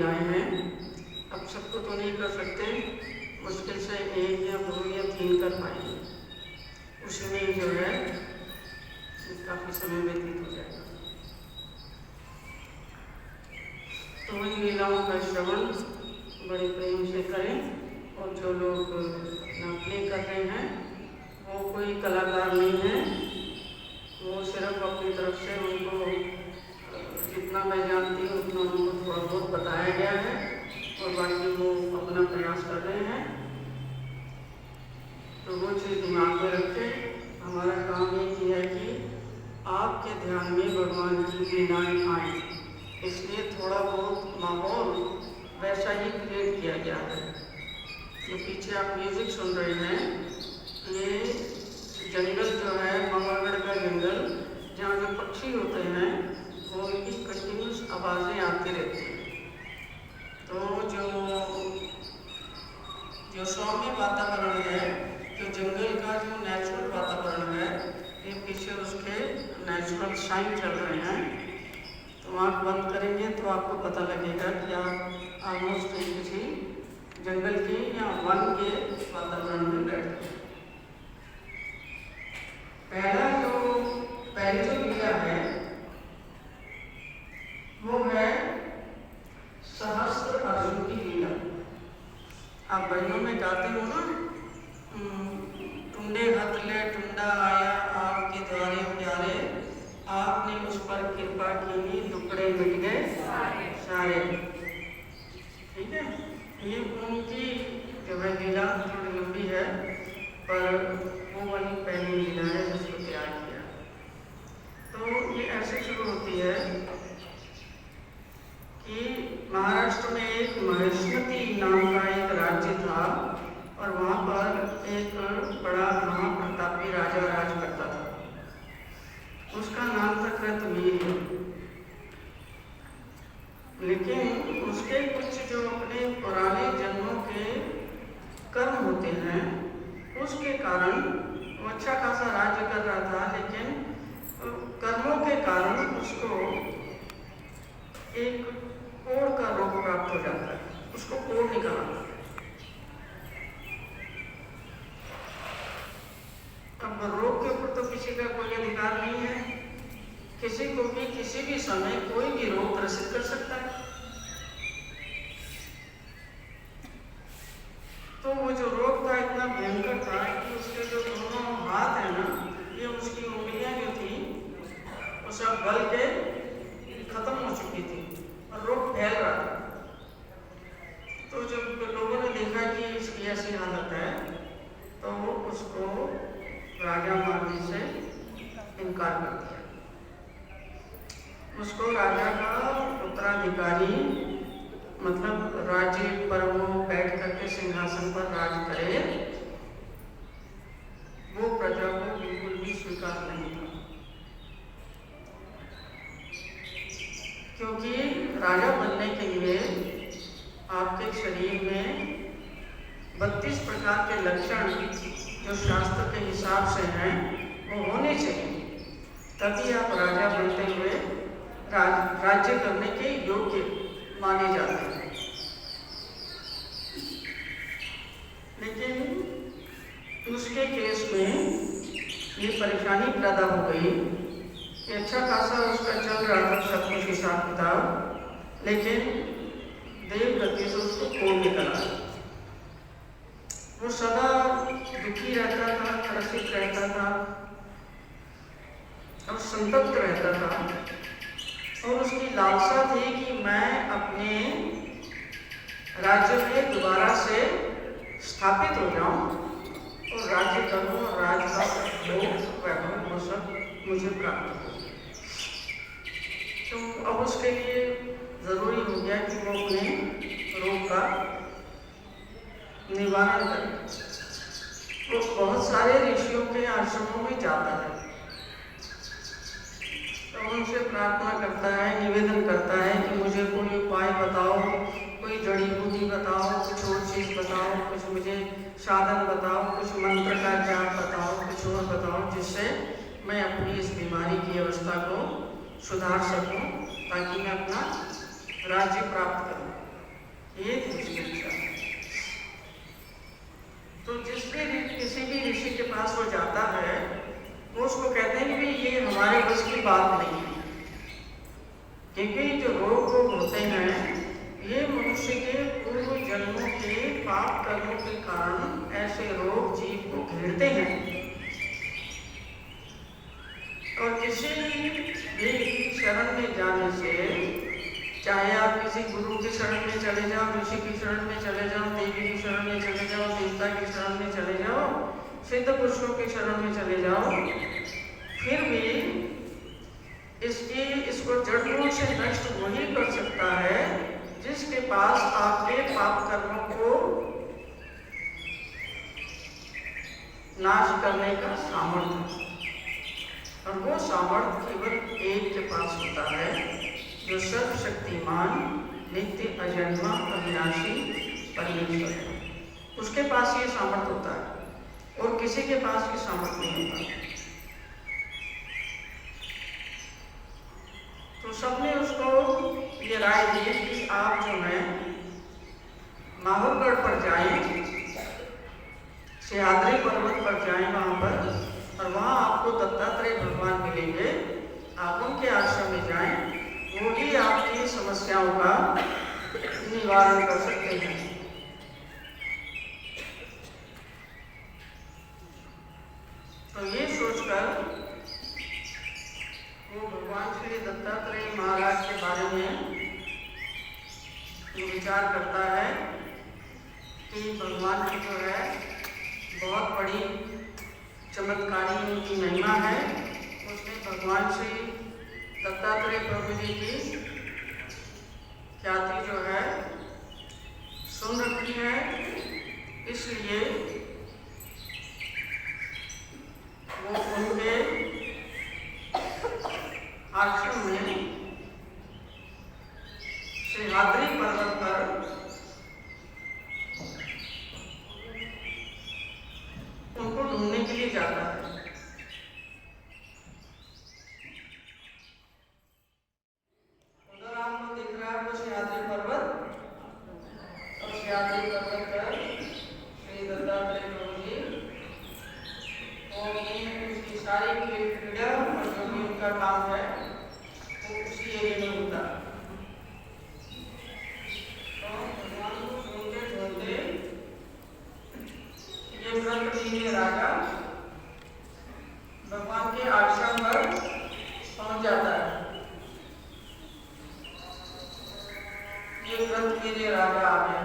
लीलाएं हैं। अब सबको तो नहीं कर सकते, मुश्किल से 1 या 2 या 3 कर पाएंगे, उसमें जो है काफ़ी समय व्यतीत हो जाएगा। तो इन लीलाओं का श्रवण बड़े प्रेम से करें। और जो लोग अपना प्ले कर रहे हैं वो कोई कलाकार नहीं है, वो सिर्फ अपनी तरफ से उनको जितना मैं जानती हूँ उतना उनको थोड़ा बहुत बताया गया है और बाकी वो अपना प्रयास कर रहे हैं। तो वो चीज़ दिमाग में रखें। हमारा काम ये किया है कि आपके ध्यान में भगवान की लीलाएं आए, इसलिए थोड़ा बहुत माहौल वैसा ही क्रिएट किया गया है। जो पीछे आप म्यूज़िक सुन रहे हैं, ये जंगल जो है मंगलगढ़ का जंगल, जहाँ जो पक्षी होते हैं वो उनकी कंटिन्यूस आवाज़ें आती रहती हैं। तो जो सौम्य वातावरण है, जो जंगल का जो नेचुरल वातावरण है, ये पीछे उसके नेचुरल साइन चल रहे हैं। तो आँख बंद करेंगे तो आपको पता लगेगा कि आप ऑलमोस्ट किसी जंगल के या वन के वातावरण में बैठे हैं। पहली जो लीला है वो है सहस्त्र अर्जुन की लीला। आप बहनों में गाते हो ना, टुंडे हथले टुंडा आया आपके द्वारे उजारे, आपने उस पर कृपा की दुखड़े मिट गए सारे। ठीक है, ये उनकी जो है लीला थोड़ी लंबी है, पर वो वाली पहली लीला है जिसको तैयार किया। तो ये ऐसे शुरू होती है कि महाराष्ट्र में एक महेश्वती नाम का एक राज्य था और वहाँ पर एक बड़ा महाप्रतापी राजा राज करता था। उसका नाम था कृतवीर्य। लेकिन उसके कुछ जो अपने पुराने जन्मों के कर्म होते हैं उसके कारण वो अच्छा खासा राज्य कर रहा था, लेकिन कर्मों के कारण उसको एक कोढ़ का रोग प्राप्त हो जाता है, उसको कोढ़ निकल आता है। अब रोग के ऊपर तो किसी का कोई अधिकार नहीं है, किसी को भी किसी भी समय कोई भी रोग ग्रसित कर सकता है। तो वो जो रोग था इतना भयंकर था कि उसके जो दोनों हाथ है ना, ये उसकी उंगलियां जो थी वो सब गल के खत्म हो चुकी थी और रोग फैल रहा था। तो जब लोगों ने देखा कि इसकी ऐसी हालत है तो उसको राजा मानने से इनकार कर दिया। उसको राजा का उत्तराधिकारी, मतलब राज्य पर वो बैठ करके सिंहासन पर राज करे, वो प्रजा को बिल्कुल भी स्वीकार नहीं था। क्योंकि राजा बनने के लिए आपके शरीर में 32 प्रकार के लक्षण जो शास्त्र के हिसाब से हैं वो होने चाहिए, तभी आप राजा बनते हुए राज्य करने के योग्य माने जाते हैं। लेकिन उसके केस में ये परेशानी पैदा हो गई कि अच्छा खासा उसका चल रहा था सब कुछ हिसाब किताब, लेकिन देव गति से उसको कोढ़ निकल आया। वो सदा दुखी रहता था, त्रसित रहता था और संतप्त रहता था और उसकी लालसा थी कि मैं अपने राज्य में दोबारा से स्थापित हो जाऊं और राज्य करूं और राज का वैभव वो सब मुझे प्राप्त हो। तो अब उसके लिए ज़रूरी हो गया कि वो अपने रोग का निवारण करे। वो बहुत सारे ऋषियों के आश्रमों में जाता है, तो उनसे प्रार्थना करता है, निवेदन करता है कि मुझे कोई उपाय बताओ, कोई जड़ी बूटी बताओ, कुछ और चीज़ बताओ, कुछ मुझे साधन बताओ, कुछ मंत्र का जाप बताओ, कुछ और बताओ, जिससे मैं अपनी इस बीमारी की अवस्था को सुधार सकूं, ताकि मैं अपना राज्य प्राप्त करूं। ये दूसरी इच्छा है। तो जिस भी किसी भी ऋषि के पास वो जाता है, वो उसको कहते हैं कि ये हमारे बस की बात नहीं है, क्योंकि जो रोग होते हैं ये मनुष्य के पूर्व जन्मों के पाप कर्मों के कारण ऐसे रोग जीव को घेरते हैं। और किसी भी शरण में जाने से, चाहे आप किसी गुरु की शरण में चले जाओ, ऋषि की शरण में चले जाओ, देवी की शरण में चले जाओ, देवता की शरण में चले जाओ, सिद्ध पुरुषों की शरण में चले जाओ, फिर भी इसको जड़ मूल से नष्ट वही कर सकता है जिसके पास आपके पाप कर्मों को नाश करने का सामर्थ्य है। और वो सामर्थ्य केवल एक के पास होता है, जो सर्वशक्तिमान नित्य अजन्मा अविनाशी परमेश्वर है। उसके पास ये सामर्थ्य होता है और किसी के पास ये सामर्थ्य नहीं होता। तो सबने उसको ये राय दी कि आप जो है माहौलगढ़ पर जाएं, सह्याद्री पर्वत पर जाएं वहाँ पर, और वहाँ आपको दत्तात्रेय भगवान मिलेंगे। आप उनके आश्रम में जाएं, वो ही आपकी समस्याओं का निवारण कर सकते हैं। तो ये सोचकर वो भगवान श्री दत्तात्रेय महाराज के बारे में विचार करता है कि भगवान की जो है बहुत बड़ी चमत्कारी उनकी महिमा है। उसने भगवान श्री दत्तात्रेय प्रभु जी की ख्याति जो है सुन रखी है, इसलिए वो उनके आश्रम में सह्याद्री पर्वत पर उनको ढूंढने के लिए जाता है। उधर आपको दिख रहा है वो सह्याद्री पर्वत, और सह्याद्री पर्वत पर श्री दत्तात्रेय प्रभु जी और उसकी सारी पीड़ा और जो भी उनका काम है वो उसी एरिया में होता है। तो भगवान को ढूंढते ढूंढते ये ब्रह्मपुरी राजा भगवान के आश्रम पर पहुंच जाता है। ये ब्रह्मपुरी राजा आ गया।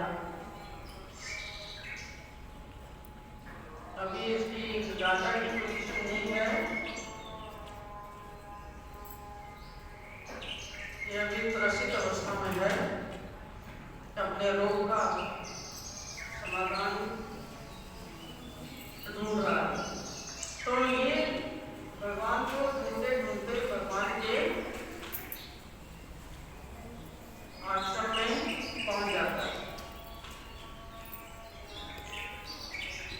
अभी इसकी राजा की पोजीशन नहीं है, ये अभी त्रसित अवस्था में है, अपने रोग का समाधान ढूंढ रहा है। तो ये भगवान को ढूंढते ढूंढते भगवान के आश्रम में पहुंच जाता है।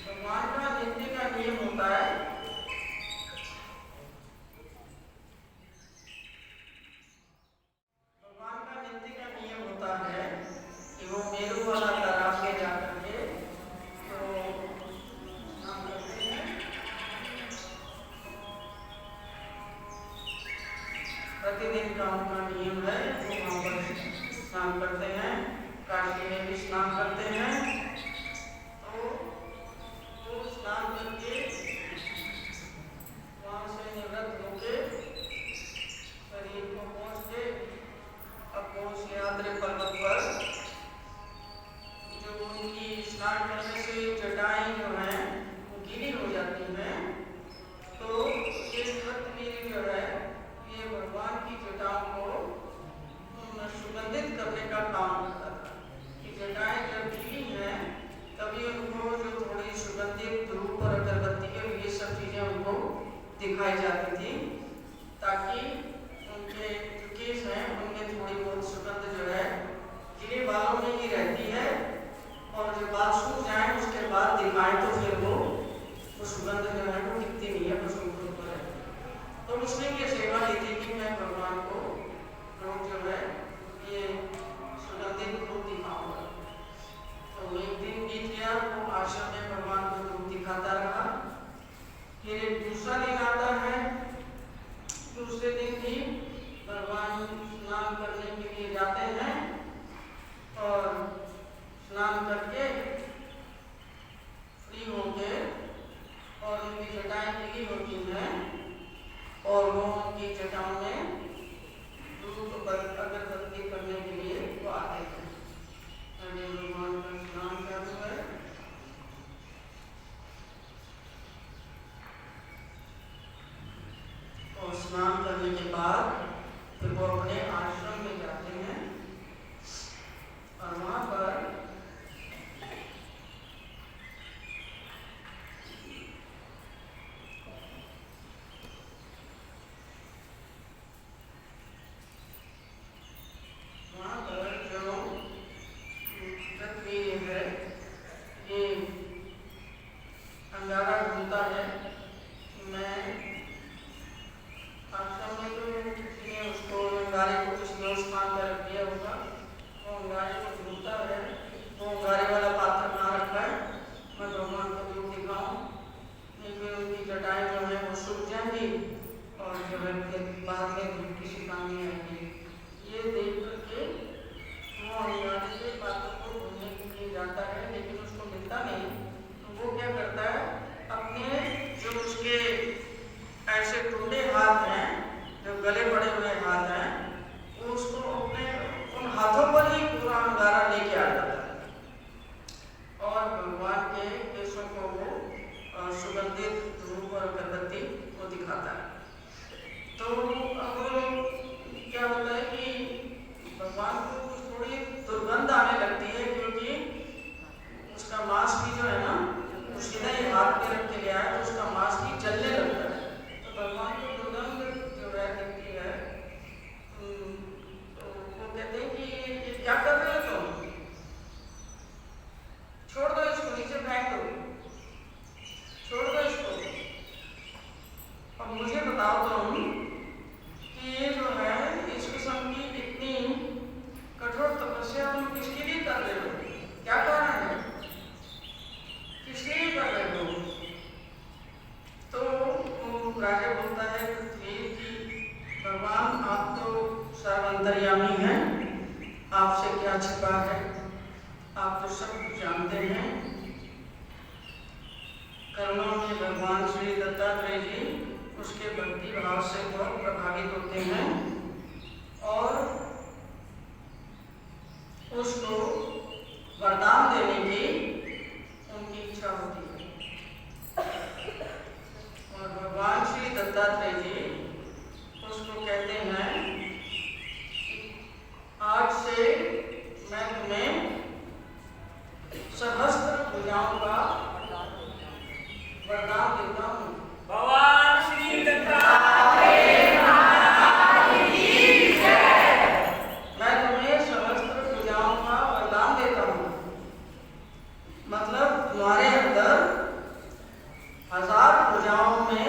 भगवान का नित्य का नियम होता है कि वो मेरू वाला तालाब में जाकर के तो स्नान करते हैं। प्रतिदिन का उनका नियम है, वो वहाँ पर स्नान करते हैं, काशी में भी स्नान करते हैं। तो वो स्नान करके वहाँ से निवृत्त होके शरीर को पहुँच के अब वो सह्याद्री पर्वत पर जो उनकी स्नान करने से जटाएं जो हैं वो गीली हो जाती हैं। तो ये व्रतवीर जो है ये भगवान की जटाओं को सुगंधित करने का काम करता था कि जटाएं जब गीली हैं तभी उनको जो थोड़ी सुगंधित धूप और अगरबत्ती है ये सब चीज़ें उनको दिखाई जाती थी, ताकि उनके जो केस हैं उनमें थोड़ी बहुत सुगंध जो है गिरे बालों में ही रहती है, और जब बाल सूख जाए उसके बाद दिखाएं तो फिर वो सुगंध जो है वो दिखती नहीं है, बस उनके ऊपर है। तो उसने ये सेवा ली थी कि मैं भगवान को रोज जो है ये सुगंधित रूप दिखाऊंगा। और वो उनकी जटाओं में धूप अगरबत्ती करने के लिए वो आते थे। भगवान का स्नान चालू है। और स्नान करने के बाद फिर वो अपने आश्रम में जाते हैं और वहाँ पर जो पृथ्वी है ये अंगारा घूमता है। मैं आश्रम में तो किसी ने उसको अंगारे को किसी और स्थान पर रख दिया होगा। वो अंगारे को घूमता है। वो अंगारे वाला पात्र ना रखा है। मैं भगवान को जो दिखाऊं लेकिन उनकी जटाएं जो है वो सूख जाएंगी और जो है बाद में किसी काम नहीं आएगी। ये देख करके वो अंगारे के पात्र को ढूंढने के लिए जाता है लेकिन उसको मिलता नहीं। तो वो क्या करता है, अपने जो उसके ऐसे टूटे हाथ हैं, जो गले पड़े हुए हाथ हैं, वो उसको अपने उन हाथों पर ही पूरा अंगारा लेके आ जाता है और भगवान के केशों को वो सुगंधित धूप और अगरबत्ती को दिखाता है। तो अब क्या होता है कि भगवान को थोड़ी दुर्गंध आने लगती है क्योंकि उसका मांस भी जो है ना वो सीधा ही हाथ में रख के ले आया तो उसका मांस भी जलने लगता है। तो भगवान को दुर्गंध जो है दिखती है। तो वो कहते हैं कि ये क्या कर रहे हो तुम, छोड़ दो इसको, नीचे फेंक दो, छोड़ दो इसको। अब मुझे बताओ तुम कि ये जो है इस किस्म की इतनी कठोर तपस्या तुम किसके लिए कर रहे हो, क्या कारण है, किसके लिए कर रहे हो? तो राजा बोलता है पृथ्वी की भगवान आप तो सर्वंतर्यामी हैं, आपसे क्या छिपा है, आप तो सब कुछ जानते हैं। करुणा में भगवान श्री दत्तात्रेय जी उसके भक्ति भाव से बहुत प्रभावित होते हैं और उसको वरदान देने की उनकी इच्छा होती है। और भगवान श्री दत्तात्रेय जी उसको कहते हैं आज से मैं तुम्हें सहस्त्र भुजाओं का वरदान देता हूँ। भगवान श्री दत्तात्रेय महाराज की जय। मैं तुम्हें सहस्त्र भुजाओं का वरदान देता हूँ। मतलब तुम्हारे अंदर 1000 भुजाओं में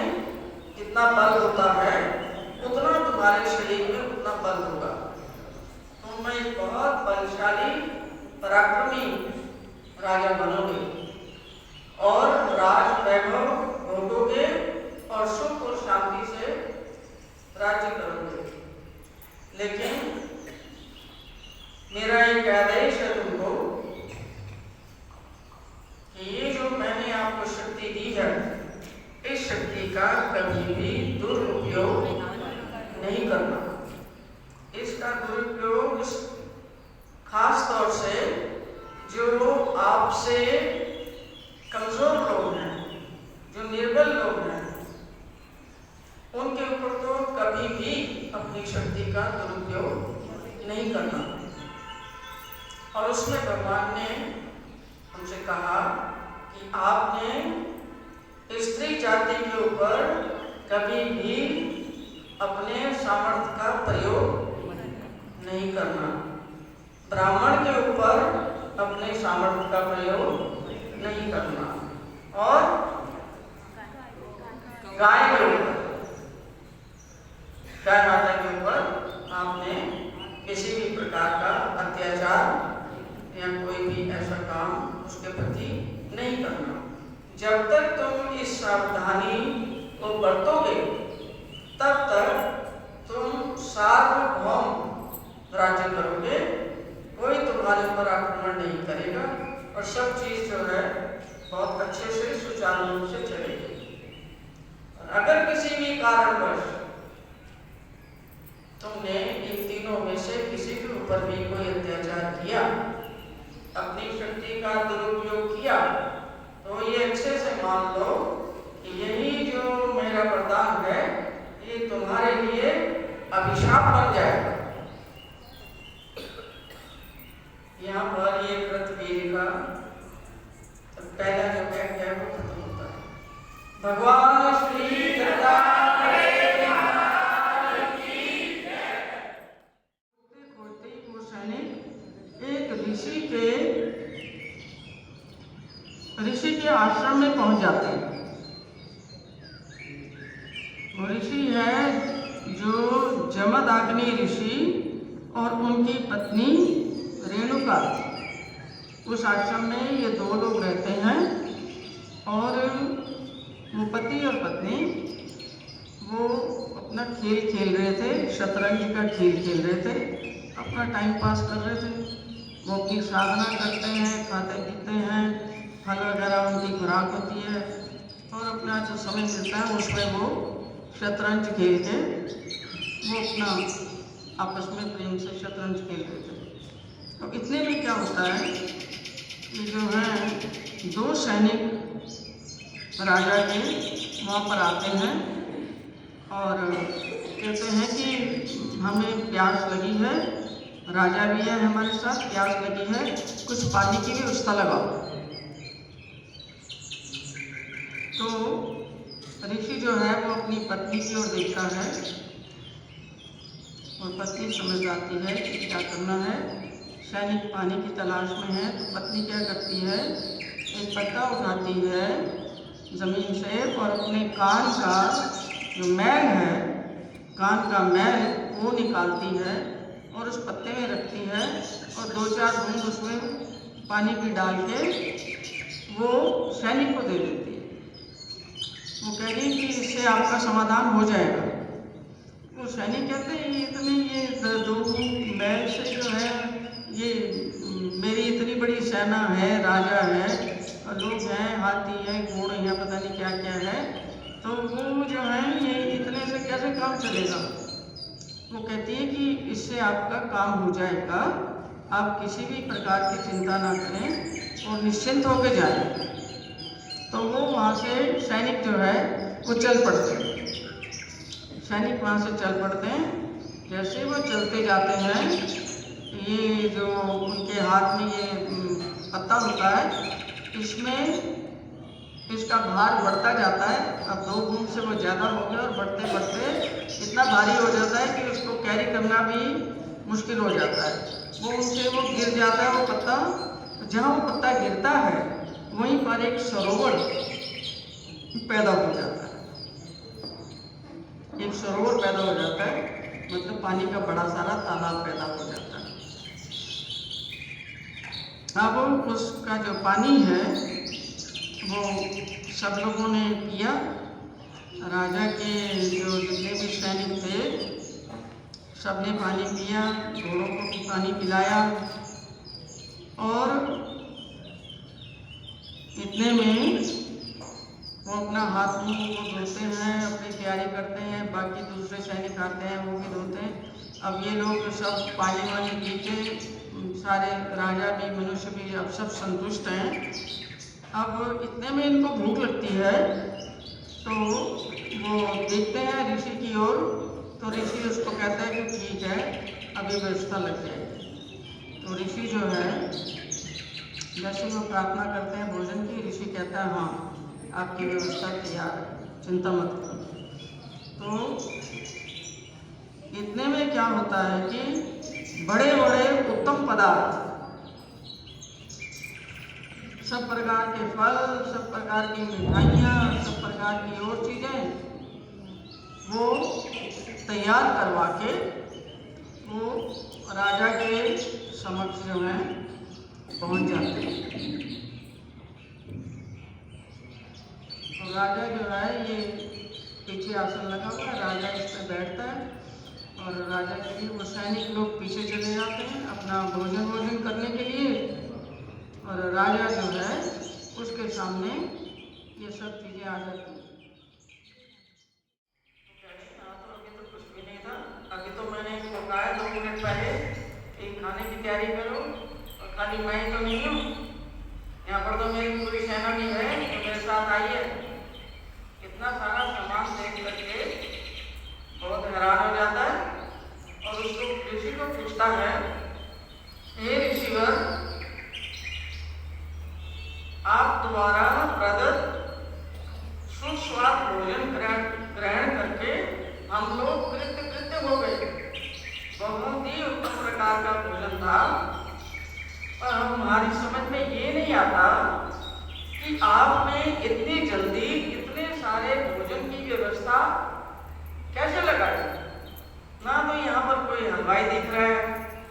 कितना बल होता है उतना तुम्हारे शरीर में उतना बल होगा। तुम एक बहुत बलशाली पराक्रमी राजा बनोगे और राज वैभव भोगोगे और सुख और शांति से राज्य करोगे। लेकिन मेरा एक आदेश है तुमको कि ये जो मैंने आपको शक्ति दी है इस शक्ति का कभी भी दुरुपयोग नहीं करना। इसका दुरुपयोग खास तौर से जो आपसे कमजोर लोग हैं, जो निर्बल लोग हैं, उनके ऊपर तो कभी भी अपनी शक्ति का दुरुपयोग नहीं करना। और उसमें भगवान ने हमसे कहा कि आपने स्त्री जाति के ऊपर कभी भी अपने सामर्थ्य का प्रयोग नहीं करना, ब्राह्मण के ऊपर अपने सामर्थ्य का प्रयोग नहीं करना और गाय के ऊपर, गाय माता के ऊपर आपने किसी भी प्रकार का अत्याचार या कोई भी ऐसा काम उसके प्रति नहीं करना। जब तक तुम इस सावधानी को बरतोगे तब तक तुम सार्वभौम राज्य करोगे, कोई तुम्हारे ऊपर आक्रमण नहीं करेगा और सब चीज जो है बहुत अच्छे से सुचारू रूप से चलेगी। अगर किसी भी कारणवश ऊपर भी कोई अत्याचार किया, अपनी शक्ति का दुरुपयोग किया, तो ये अच्छे से मान लो कि यही जो मेरा वरदान है ये तुम्हारे लिए अभिशाप बन जाएगा। यहाँ पर ये कृतवीर का पहला जो वाक्य है वो खत्म होता है। भगवान श्री दत्तात्रेय महाराज की जय। खोजते ही वो सैनिक एक ऋषि के आश्रम में पहुंच जाते हैं। वो ऋषि है जो जमदग्नि ऋषि और उनकी पत्नी रेणुका, उस आश्रम में ये दो लोग रहते हैं। और वो पति और पत्नी वो अपना खेल खेल रहे थे, शतरंज का खेल खेल रहे थे, अपना टाइम पास कर रहे थे। वो अपनी साधना करते हैं, खाते पीते हैं, फल वगैरह उनकी खुराक होती है, और अपना जो समय मिलता है उसमें वो शतरंज खेल के वो अपना आपस में प्रेम से शतरंज खेल रहे थे। तो इतने में क्या होता है कि जो है दो सैनिक राजा के वहाँ पर आते हैं और कहते हैं कि हमें प्यास लगी है, राजा भी है हमारे साथ, प्यास लगी है, कुछ पानी की व्यवस्था लगाओ। तो ऋषि जो है वो अपनी पत्नी की ओर देखता है और पत्नी समझ जाती है कि क्या करना है। सैनिक पानी की तलाश में है तो पत्नी क्या करती है, एक पत्ता उठाती है ज़मीन से और अपने कान का जो मैल है, कान का मैल वो निकालती है और उस पत्ते में रखती है और 2-4 बूंद उसमें पानी की डाल के वो सैनिक को दे देती है। वो कह रही कि इससे आपका समाधान हो जाएगा। वो सैनिक कहते हैं ये 2 बूंद मैल से जो है ये मेरी इतनी बड़ी सेना है, राजा है, लोग हैं, हाथी हैं, घोड़े हैं, पता नहीं क्या क्या है, तो वो जो है ये इतने से कैसे काम चलेगा। वो कहती है कि इससे आपका काम हो जाएगा, आप किसी भी प्रकार की चिंता ना करें और निश्चिंत होकर जाएं। तो वो वहाँ से सैनिक जो है वो चल पड़ते हैं। सैनिक वहाँ से चल पड़ते हैं। जैसे वो चलते जाते हैं, ये जो उनके हाथ में ये पत्ता होता है, इसमें इसका भार बढ़ता जाता है। अब 2 बूंद से वो ज़्यादा हो गया और बढ़ते बढ़ते इतना भारी हो जाता है कि उसको कैरी करना भी मुश्किल हो जाता है। वो उनसे वो गिर जाता है वो पत्ता। जहाँ वो पत्ता गिरता है वहीं पर एक सरोवर पैदा हो जाता है। एक सरोवर पैदा हो जाता है, मतलब पानी का बड़ा सारा तालाब पैदा हो जाता है। अब उसका जो पानी है वो सब लोगों ने पिया। राजा के जो जितने भी सैनिक थे सब ने पानी पिया, घोड़ों को भी पानी पिलाया। और इतने में वो अपना हाथ मुंह को धोते हैं, अपनी तैयारी करते हैं, बाकी दूसरे सैनिक आते हैं वो भी धोते हैं। अब ये लोग सब पानी वानी पी के, सारे राजा भी मनुष्य भी अब सब संतुष्ट हैं। अब इतने में इनको भूख लगती है तो वो देखते हैं ऋषि की ओर, तो ऋषि उसको कहता है कि ठीक है अभी व्यवस्था लग जाएगी। तो ऋषि जो है जैसे वो प्रार्थना करते हैं भोजन की, ऋषि कहता है हाँ आपकी व्यवस्था तैयार है, चिंता मत करो। तो इतने में क्या होता है कि बड़े बड़े उत्तम पदार्थ, सब प्रकार के फल, सब प्रकार की मिठाइयाँ, सब प्रकार की और चीज़ें वो तैयार करवा के वो राजा के समक्ष जो है पहुंच जाते हैं। तो राजा जो है ये पीछे आसन लगा हुआ है, राजा इस पर बैठता है और राजा के लिए वो सैनिक लोग पीछे चले जाते हैं अपना भोजन करने के लिए। और राजा जो है उसके सामने ये सब चीज़ें आ जाती हैं। तो अभी तो कुछ भी नहीं था, अभी तो मैंने पकाया 2 मिनट पहले एक खाने की तैयारी करो। और खाली मैं ही तो नहीं हूँ, यहाँ पर तो मेरी पूरी सेना भी है जो मेरे साथ आई है। इतना सारा सामान देख करके बहुत हैरान हो जाता है और उसको ऋषि को पूछता है, हे ऋषिवर, आप द्वारा प्रदत्त सुस्वाद भोजन ग्रहण करके हम लोग कृत्य हो गए। बहुत ही उत्तम प्रकार का भोजन था, पर हमारी समझ में ये नहीं आता कि आपने इतनी जल्दी इतने सारे भोजन की व्यवस्था कैसे लगाई। ना तो यहाँ पर कोई हलवाई दिख रहा है,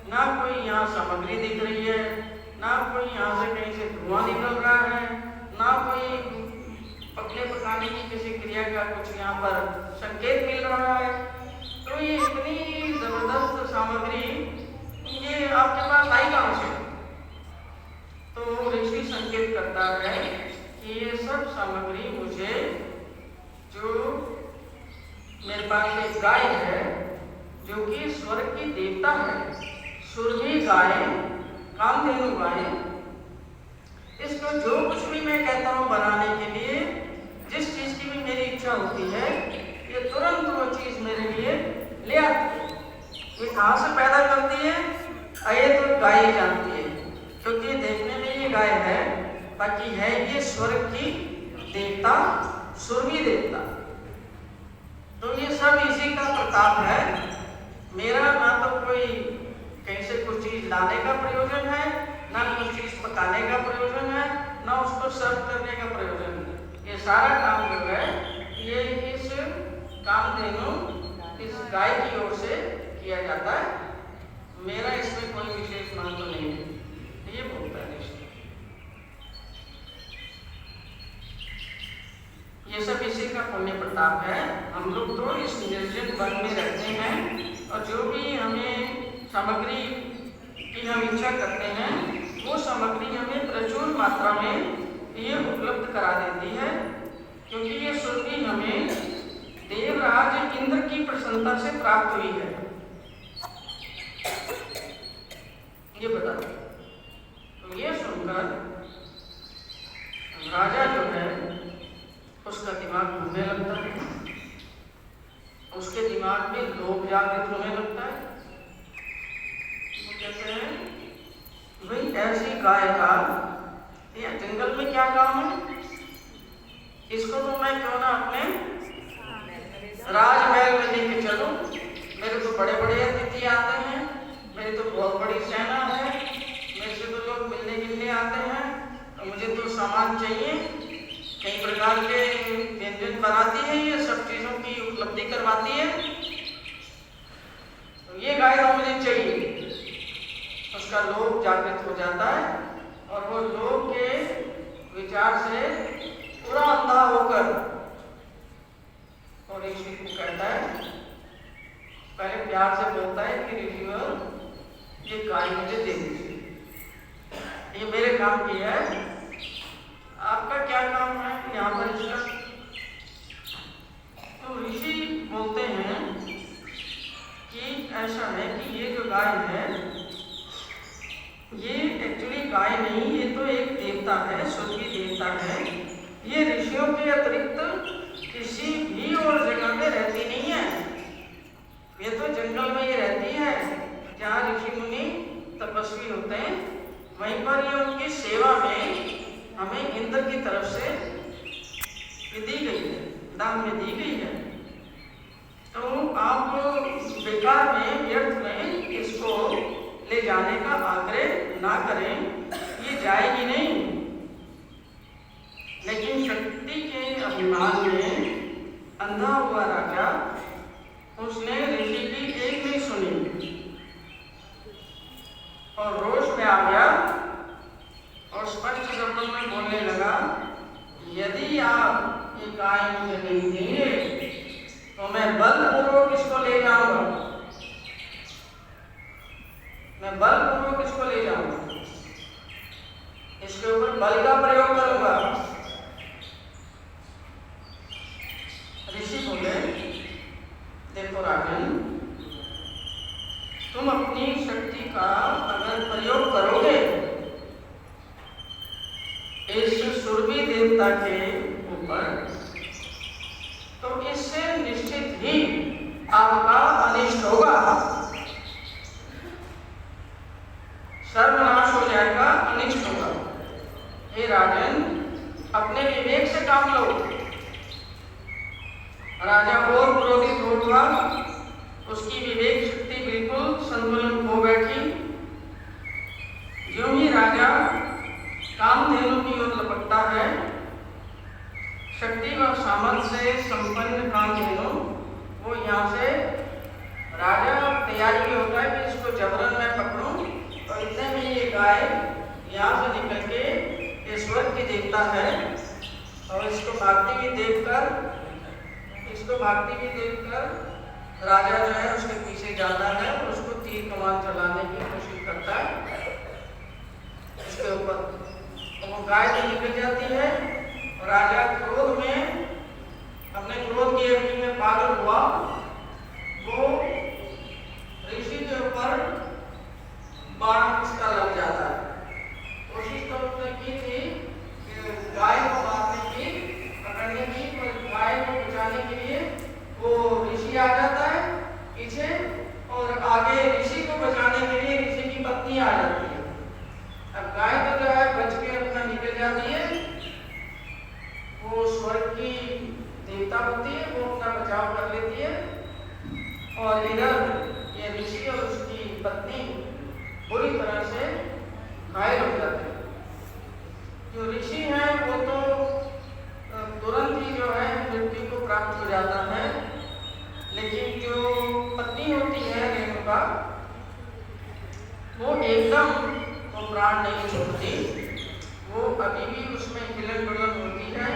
ना कोई यहाँ सामग्री दिख रही है, ना कोई यहाँ से कहीं से धुआं निकल रहा है, ना कोई पकने पकाने की किसी क्रिया का कुछ यहाँ पर संकेत मिल रहा है। तो ये इतनी जबरदस्त सामग्री ये आपके पास आई कहाँ से? तो ऋषि संकेत करता है कि ये सब सामग्री मुझे, जो मेरे पास एक गाय है जो कि स्वर्ग की देवता है, सुरभि गाय, कामधेनु गाय, इसको जो कुछ भी मैं कहता हूँ बनाने के लिए, जिस चीज की भी मेरी इच्छा होती है, ये तुरंत वो चीज मेरे लिए ले आती है। ये कहाँ से पैदा करती है ये तो गाय ही जानती है, क्योंकि देखने में ये गाय है, बाकी है ये स्वर्ग की देवता, सुरभि देवता। तो ये सब इसी का प्रताप है। मेरा ना तो कोई कहीं से कुछ चीज लाने का प्रयोजन है, ना कुछ चीज पकाने का प्रयोजन है, ना उसको सर्व करने का प्रयोजन है। ये सारा काम जो है ये इस कामधेनु, इस गाय की ओर से किया जाता है। मेरा इसमें कोई विशेष महत्व नहीं है, ये बोलता है। ये सब इसी का पुण्य प्रताप है। हम लोग तो इस निर्जन वन में रहते हैं और जो भी हमें सामग्री की हम इच्छा करते हैं, वो सामग्री हमें प्रचुर मात्रा में ये उपलब्ध करा देती है, क्योंकि ये सुरभि हमें देवराज इंद्र की प्रसन्नता से प्राप्त हुई है। ये बताओ। तो ये सुनकर राजा जो है उसका दिमाग घूमने लगता है, उसके दिमाग में लोभ जागृत होने लगता है। वो कहते हैं, भाई ऐसी गाय का ये जंगल में क्या काम है? इसको तो मैं क्यों ना अपने राजमहल में लेके चलूं। मेरे तो बड़े बड़े अतिथि आते हैं, मेरी तो बहुत बड़ी सेना है, मेरे से तो लोग मिलने गिलने आते हैं, तो मुझे तो सामान चाहिए, कई प्रकार के व्यंजन बनाती है, ये सब चीजों की उपलब्धि करवाती है, तो ये गाय तो मुझे चाहिए। उसका लोभ जागृत हो जाता है और वो लोभ के विचार से पूरा अंधा होकर और ऋषि को कहता है, पहले प्यार से बोलता है कि ऋषिवर ये गाय मुझे दे दीजिए, ये मेरे काम की है, आपका क्या काम है यहाँ पर इसका? तो ऋषि बोलते हैं कि ऐसा है कि ये जो गाय है ये एक्चुअली गाय नहीं, ये तो एक देवता है, स्वर्गीय देवता है। ये ऋषियों के अतिरिक्त किसी भी और जगह में रहती नहीं है, ये तो जंगल में ही रहती है, जहाँ ऋषि मुनि तपस्वी होते हैं, वहीं पर ये उनकी सेवा में हमें इंद्र की तरफ से दी गई है, दान में दी गई है। तो आप बेकार में, व्यर्थ में इसको ले जाने का आग्रह ना करें, ये जाएगी नहीं। लेकिन शक्ति के अभिमान में अंधा हुआ राजा, उसने ऋषि की एक नहीं सुनी और रोष में आ गया और स्पष्ट शब्दों में बोलने लगा, यदि आप ये गाय मुझे नहीं देंगे तो मैं बलपूर्वक इसको ले जाऊंगा, मैं बलपूर्वक इसको ले जाऊंगा, इसके ऊपर बल का प्रयोग करूंगा। ऋषि बोले, देखो राजन, तुम अपनी शक्ति का होगा सर्वनाश हो जाएगा, अनिष्ट होगा। हे राजन, अपने विवेक से काम लो। राजा और क्रोधित हो उठा, उसकी विवेक शक्ति बिल्कुल संतुलन खो बैठी। ज्यों ही राजा कामधेनु की ओर लपकता है, शक्ति व सामर्थ्य से संपन्न कामधेनु वो यहाँ से राजा तैयारी में होता है कि इसको जबरन मैं पकड़ूं, और इतने में ये गाय यहाँ से निकल के स्वर्ग की देखता है और इसको भागती हुई देखकर राजा जो है उसके पीछे जाता है और उसको तीर कमान चलाने की कोशिश करता है उसके ऊपर। तो वो गाय तो निकल जाती है और राजा क्रोध में, अपने क्रोध की अग्नि में पागल हुआ, वो ऋषि के ऊपर बाण उसका लग जाता है। कोशिश तो उसने की थी कि गाय को मारने की, पकड़ने की, पर गाय को बचाने के लिए वो ऋषि आ जाता है पीछे, और आगे ऋषि को बचाने के लिए ऋषि की पत्नी आ जाती है। अब गाय तो जो है बच के अपना निकल जाती है, वो स्वर्ग की देवता होती है, वो अपना बचाव कर लेती है, और इधर ये ऋषि और उसकी पत्नी बुरी तरह से घायल हो जाते हैं। जो ऋषि है वो तो तुरंत ही जो है मृत्यु को प्राप्त हो जाता है, लेकिन जो पत्नी होती है रेणुका, वो एकदम वो प्राण नहीं छोड़ती, वो अभी भी उसमें हिलन डुलन होती है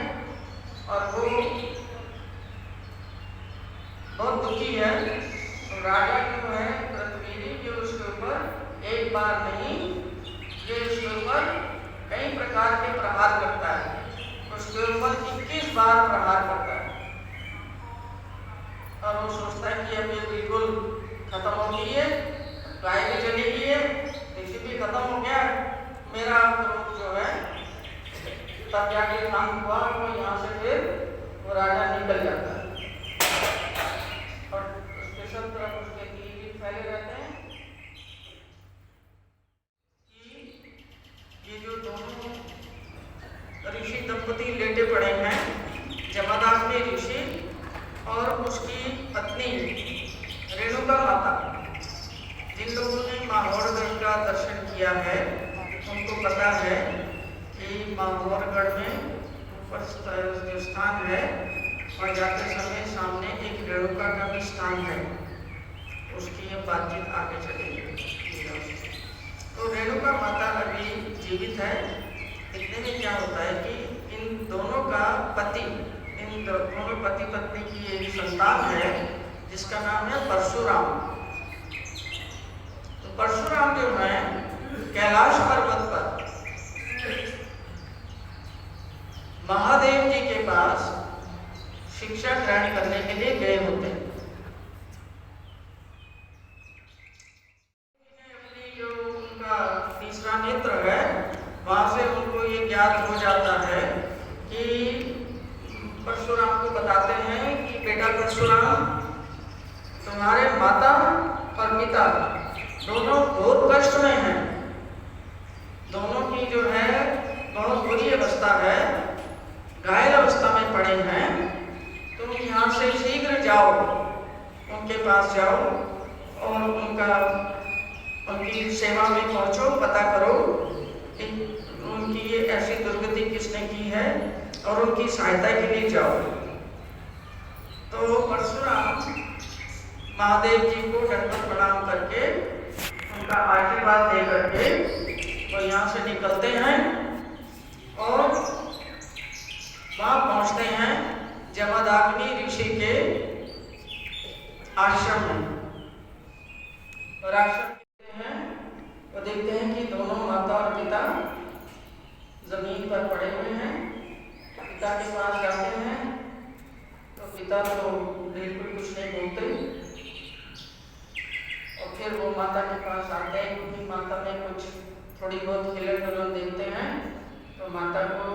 और वो बहुत दुखी है। तो राजा जो है कृतवीर्य, जो उसके ऊपर एक बार नहीं, ये उसके ऊपर कई प्रकार के प्रहार करता है, उसके ऊपर 21 बार प्रहार करता है, और वो सोचता है कि अब ये बिल्कुल खत्म हो गई है, गाय भी चली गई है, ऋषि भी खत्म हो गया, मेरा क्रोध जो है तब जाके शांत हुआ। वो यहाँ से फिर वो राजा निकल जाता है और उसके सब तरफ उसके तीर फैले रहते हैं कि ये जो दोनों ऋषि दंपति लेटे पड़े हैं, जमदाग्नि ऋषि और उसकी पत्नी रेणुका माता, जिन लोगों ने माहौरगढ़ का दर्शन किया है उनको पता है कि माहौरगढ़ में ऊपर जो स्थान है और जाते समय सामने एक रेणुका का भी स्थान है, उसकी ये बातचीत आगे चलेगी। तो रेणुका माता अभी जीवित है। इतने में क्या होता है कि इन दोनों का पति, इन दोनों पति पत्नी की एक संतान है जिसका नाम है परशुराम। तो परशुराम जो है कैलाश पर्वत पर महादेव जी के पास शिक्षा ग्रहण करने के लिए गए होते हैं। अपनी जो उनका तीसरा नेत्र है, वहां से उनको ये ज्ञात हो जाता है कि परशुराम को बताते हैं कि बेटा परशुराम, तुम्हारे माता और पिता दोनों बहुत कष्ट में हैं, दोनों की जो है बहुत बुरी अवस्था है, घायल अवस्था में पड़े हैं, तुम यहाँ से शीघ्र जाओ, उनके पास जाओ और उनकी सेवा में पहुँचो, पता करो कि उनकी ये ऐसी दुर्गति किसने की है और उनकी सहायता के लिए जाओ। तो परशुराम महादेव जी को दंडवत प्रणाम करके उनका आशीर्वाद दे करके वो यहाँ से निकलते हैं और वहाँ पहुँचते हैं जमदाग्नि ऋषि के आश्रम में। और आश्रम हैं वो देखते हैं कि दोनों माता और पिता जमीन पर पड़े हुए हैं। पिता के पास जाते हैं तो पिता तो बिल्कुल कुछ नहीं बोलते, और फिर वो माता के पास आते हैं क्योंकि माता में कुछ थोड़ी बहुत हिलन डुलन देखते हैं। तो माता को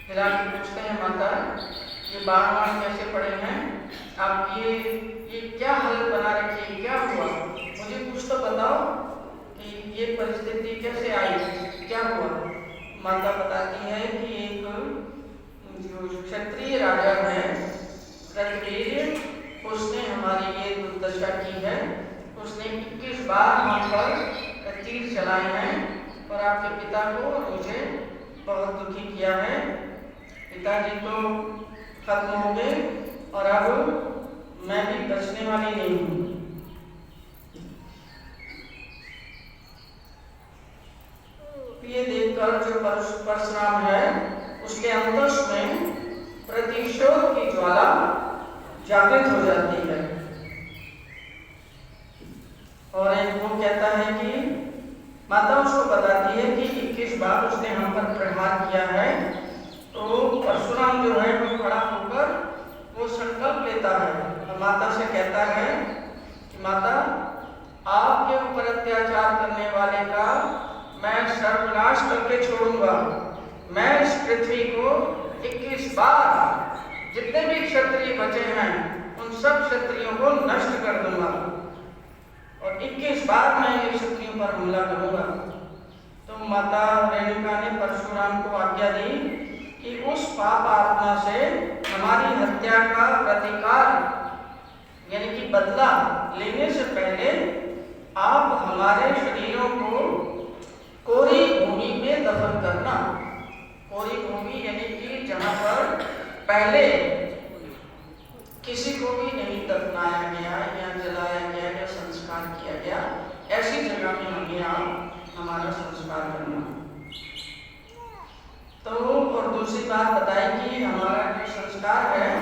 हिला के पूछते हैं, माता ये बाण कैसे पड़े हैं, आप ये क्या हालत बना रखी है, क्या परिस्थिति कैसे आई, क्या हुआ? माता बताती है कि एक जो क्षत्रिय राजा है कृतवीर्य, उसने हमारी ये दुर्दशा की है। उसने 21 बार हम पर तीर चलाए हैं और आपके पिता को और मुझे बहुत दुखी किया है। पिताजी तो खत्म हो गए और अब मैं भी बचने वाली नहीं हूँ। ये देखकर जो परशुराम है उसके अंतस में प्रतिशोध की ज्वाला जागृत हो जाती है और एक वो कहता है कि माता उसको बताती है कि 21 बार उसने हम पर प्रहार किया है। तो परशुराम जो है वो खड़ा होकर वो संकल्प लेता है और माता से कहता है कि माता, आपके ऊपर अत्याचार करने वाले का मैं सर्वनाश करके छोड़ूंगा। मैं इस पृथ्वी को 21 बार जितने भी क्षत्रिय बचे हैं उन सब क्षत्रियों को नष्ट कर दूंगा और 21 बार मैं ये क्षत्रियों पर हमला करूंगा। तो माता रेणुका ने परशुराम को आज्ञा दी कि उस पाप आत्मा से हमारी हत्या का प्रतिकार यानी कि बदला लेने से पहले आप हमारे शरीरों को कोरी भूमि में दफन करना। कोरी भूमि यानी कि जहाँ पर पहले किसी को भी नहीं दफनाया गया या जलाया गया या संस्कार किया गया, ऐसी जगह में हमें आप हमारा संस्कार करना। तो और दूसरी बात बताई कि हमारा जो संस्कार है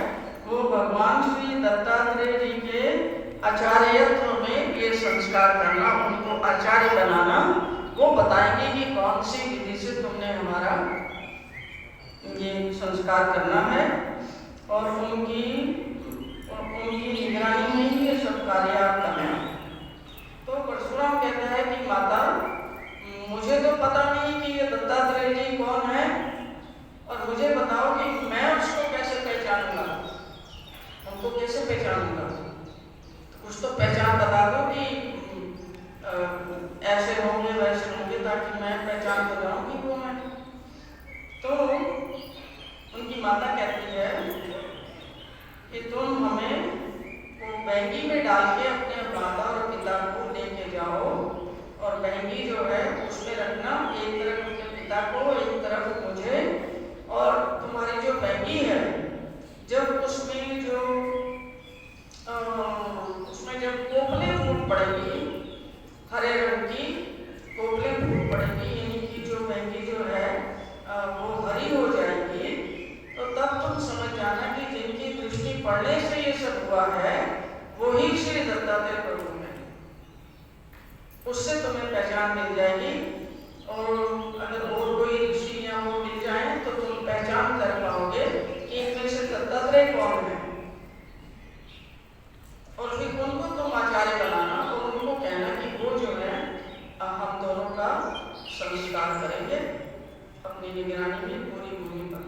वो भगवान श्री दत्तात्रेय जी के आचार्यत्व में ये संस्कार करना, उनको आचार्य बनाना। वो बताएंगे कि कौन सी विधि से तुमने हमारा ये संस्कार करना है और उनकी निगरानी में ही ये सब कार्य आप करना। तो परशुराम कहता है कि माता, मुझे तो पता नहीं कि ये दत्तात्रेय जी कौन है और मुझे बताओ कि मैं उसको कैसे पहचानूंगा, उनको कैसे पहचानूंगा। कुछ तो पहचान बता दो कि ऐसे होंगे वैसे होंगे ताकि मैं पहचान कर रहा हूँ कि वो है। तो उनकी माता कहती है कि तुम हमें वो बैंगी में डाल के अपने माता और पिता को लेके जाओ और बैंगी जो है उसमें रखना, एक तरफ उनके पिता को एक तरफ मुझे। और तुम्हारी जो बैंगी है जब उसमें जब कोपलें फूट पड़ेगी, हरे रंग की कोपलें फूट पड़ेगी यानी कि जो बैंगी जो है वो हरी हो जाएगी, तो तब तुम समझ जाना कि जिनकी दृष्टि पड़ने से ये सब हुआ है वही श्री दत्तात्रेय प्रभु है। उससे तुम्हें पहचान मिल जाएगी और अगर और कोई ऋषि या वो मिल जाए तो तुम पहचान कर पाओगे कि इनमें से दत्तात्रेय कौन है। और फिर उनको तुम आचार्य बनाना और उनको कहना कि वो जो है हम दोनों का संस्कार करेंगे अपनी निगरानी में पूरी भूमि पर।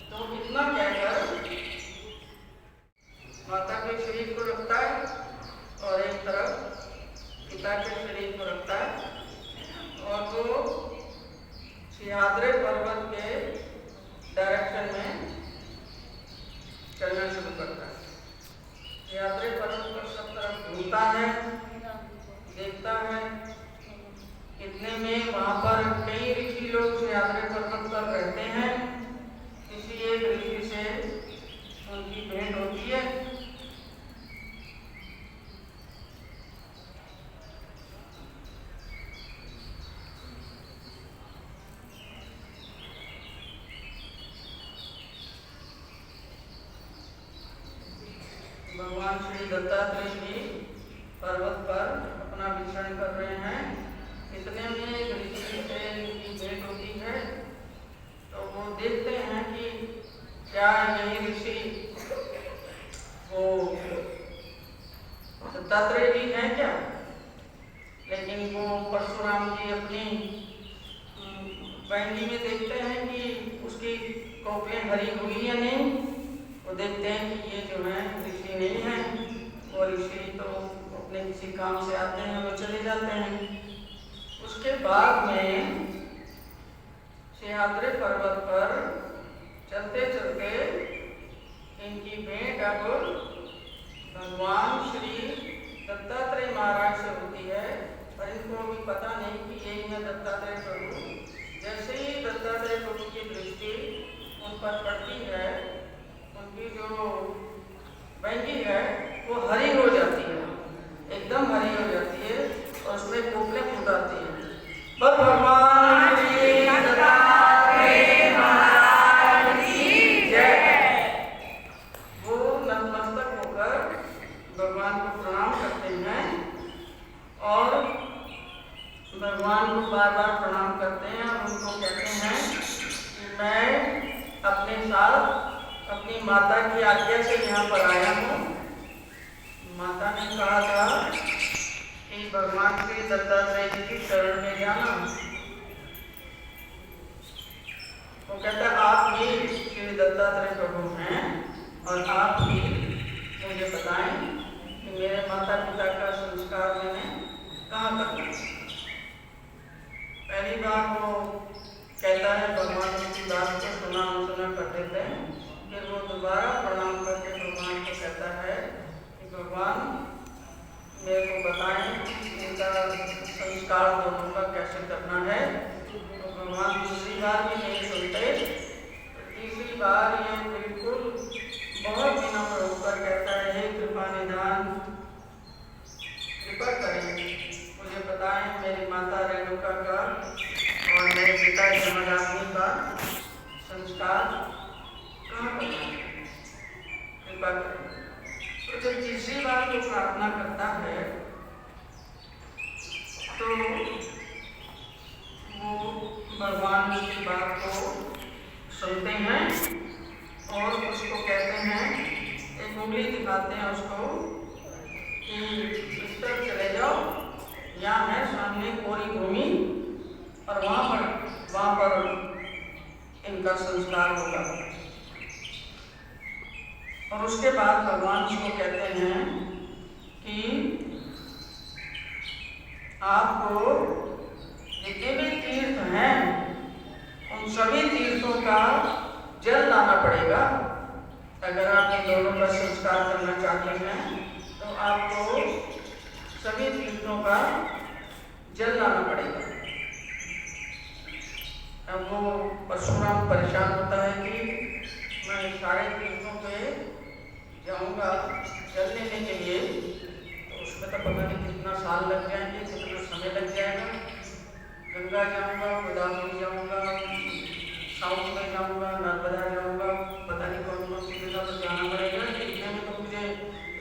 तो इतना कहकर माता के शरीर को रखता है और एक तरफ पिता के शरीर को रखता है और वो सिंहाद्री पर्वत के डायरेक्शन में चलना शुरू करता है। सिंहाद्री पर्वत पर सब तरफ घूमता है, देखता है। इतने में वहाँ पर कई ऋषि लोग सिंहाद्री पर्वत पर रहते हैं। किसी एक ऋषि से उनकी भेंट होती है। भगवान श्री दत्तात्रेय जी पर्वत पर अपना विचरण कर रहे हैं। इतने में एक ऋषि से इनकी भेंट होती है तो वो देखते हैं कि क्या यही ऋषि वो दत्तात्रेय जी हैं क्या। लेकिन वो परशुराम जी अपनी बैंगी में देखते हैं कि उसकी कोपलें भरी हुई या नहीं। वो देखते हैं कि ये जो है ऋषि नहीं है। वो ऋषि तो अपने किसी काम से आते हैं वो चले जाते हैं। उसके बाद में सिंहाद्री पर्वत पर चलते चलते इनकी भेंट अब भगवान श्री दत्तात्रेय महाराज से होती है, पर इनको अभी पता नहीं कि यही है दत्तात्रेय प्रभु। जैसे ही दत्तात्रेय प्रभु की दृष्टि उन पर पड़ती है, उनकी जो बैंगी है वो हरी हो जाती है, एकदम हरी हो जाती है और उसमें पोपले फूट आती है। बस भगवान श्री दत्तात्रेय महाराज की जय। वो नतमस्तक होकर भगवान को प्रणाम करते हैं और भगवान को बार बार प्रणाम करते हैं और उनको कहते हैं कि मैं अपने साथ अपनी माता की आज्ञा से यहाँ पर आया हूँ। माता ने कहा था कि भगवान श्री दत्तात्रेय जी की शरण में जाना। वो कहता है आप ही श्री दत्तात्रेय प्रभु हैं और आप ही मुझे बताएं कि मेरे माता पिता का संस्कार मैंने कहाँ करना है। पहली बार वो कहता है, भगवान की बात को सुना अनसुना कर देते हैं। फिर वो दोबारा प्रणाम करके भगवान को कहता है कि भगवान मेरे को बताएं कि इनका संस्कार दोनों का कैसे करना है। तो भगवान दूसरी बार भी नहीं सुनते। तीसरी बार ये बिल्कुल बहुत विनम्र होकर कहता है, हे कृपा निधान, कृपा करें, मुझे बताएं मेरी माता रेणुका का और मेरे पिता जमदग्नि का संस्कार कहाँ पर है, कृपा करें। तो जब तीसरी बार वो प्रार्थना करता है तो वो भगवान की बात को सुनते हैं और उसको कहते हैं, एक उंगली दिखाते हैं उसको कि इस तरफ चले जाओ, यहाँ है सामने कोरी भूमि और वहाँ पर इनका संस्कार होगा। और उसके बाद भगवान उसको कहते हैं कि आपको जितने भी तीर्थ हैं उन सभी तीर्थों का जल लाना पड़ेगा। अगर आप इन दोनों का संस्कार करना चाहते हैं तो आपको सभी तीर्थों का जल लाना पड़ेगा। अब वो परशुराम परेशान होता है कि मैं सारे तीर्थों पे जाऊंगा जल लेने के लिए, तो उसमें तो पता नहीं कितना साल लग जाएंगे, कितना समय लग जाएगा। गंगा जाऊंगा, गोदावरी जाऊंगा, साउथ में जाऊंगा, नर्मदा जाऊंगा, पता नहीं कौन कौन सी जगह पर जाना पड़ेगा। इतने में तो मुझे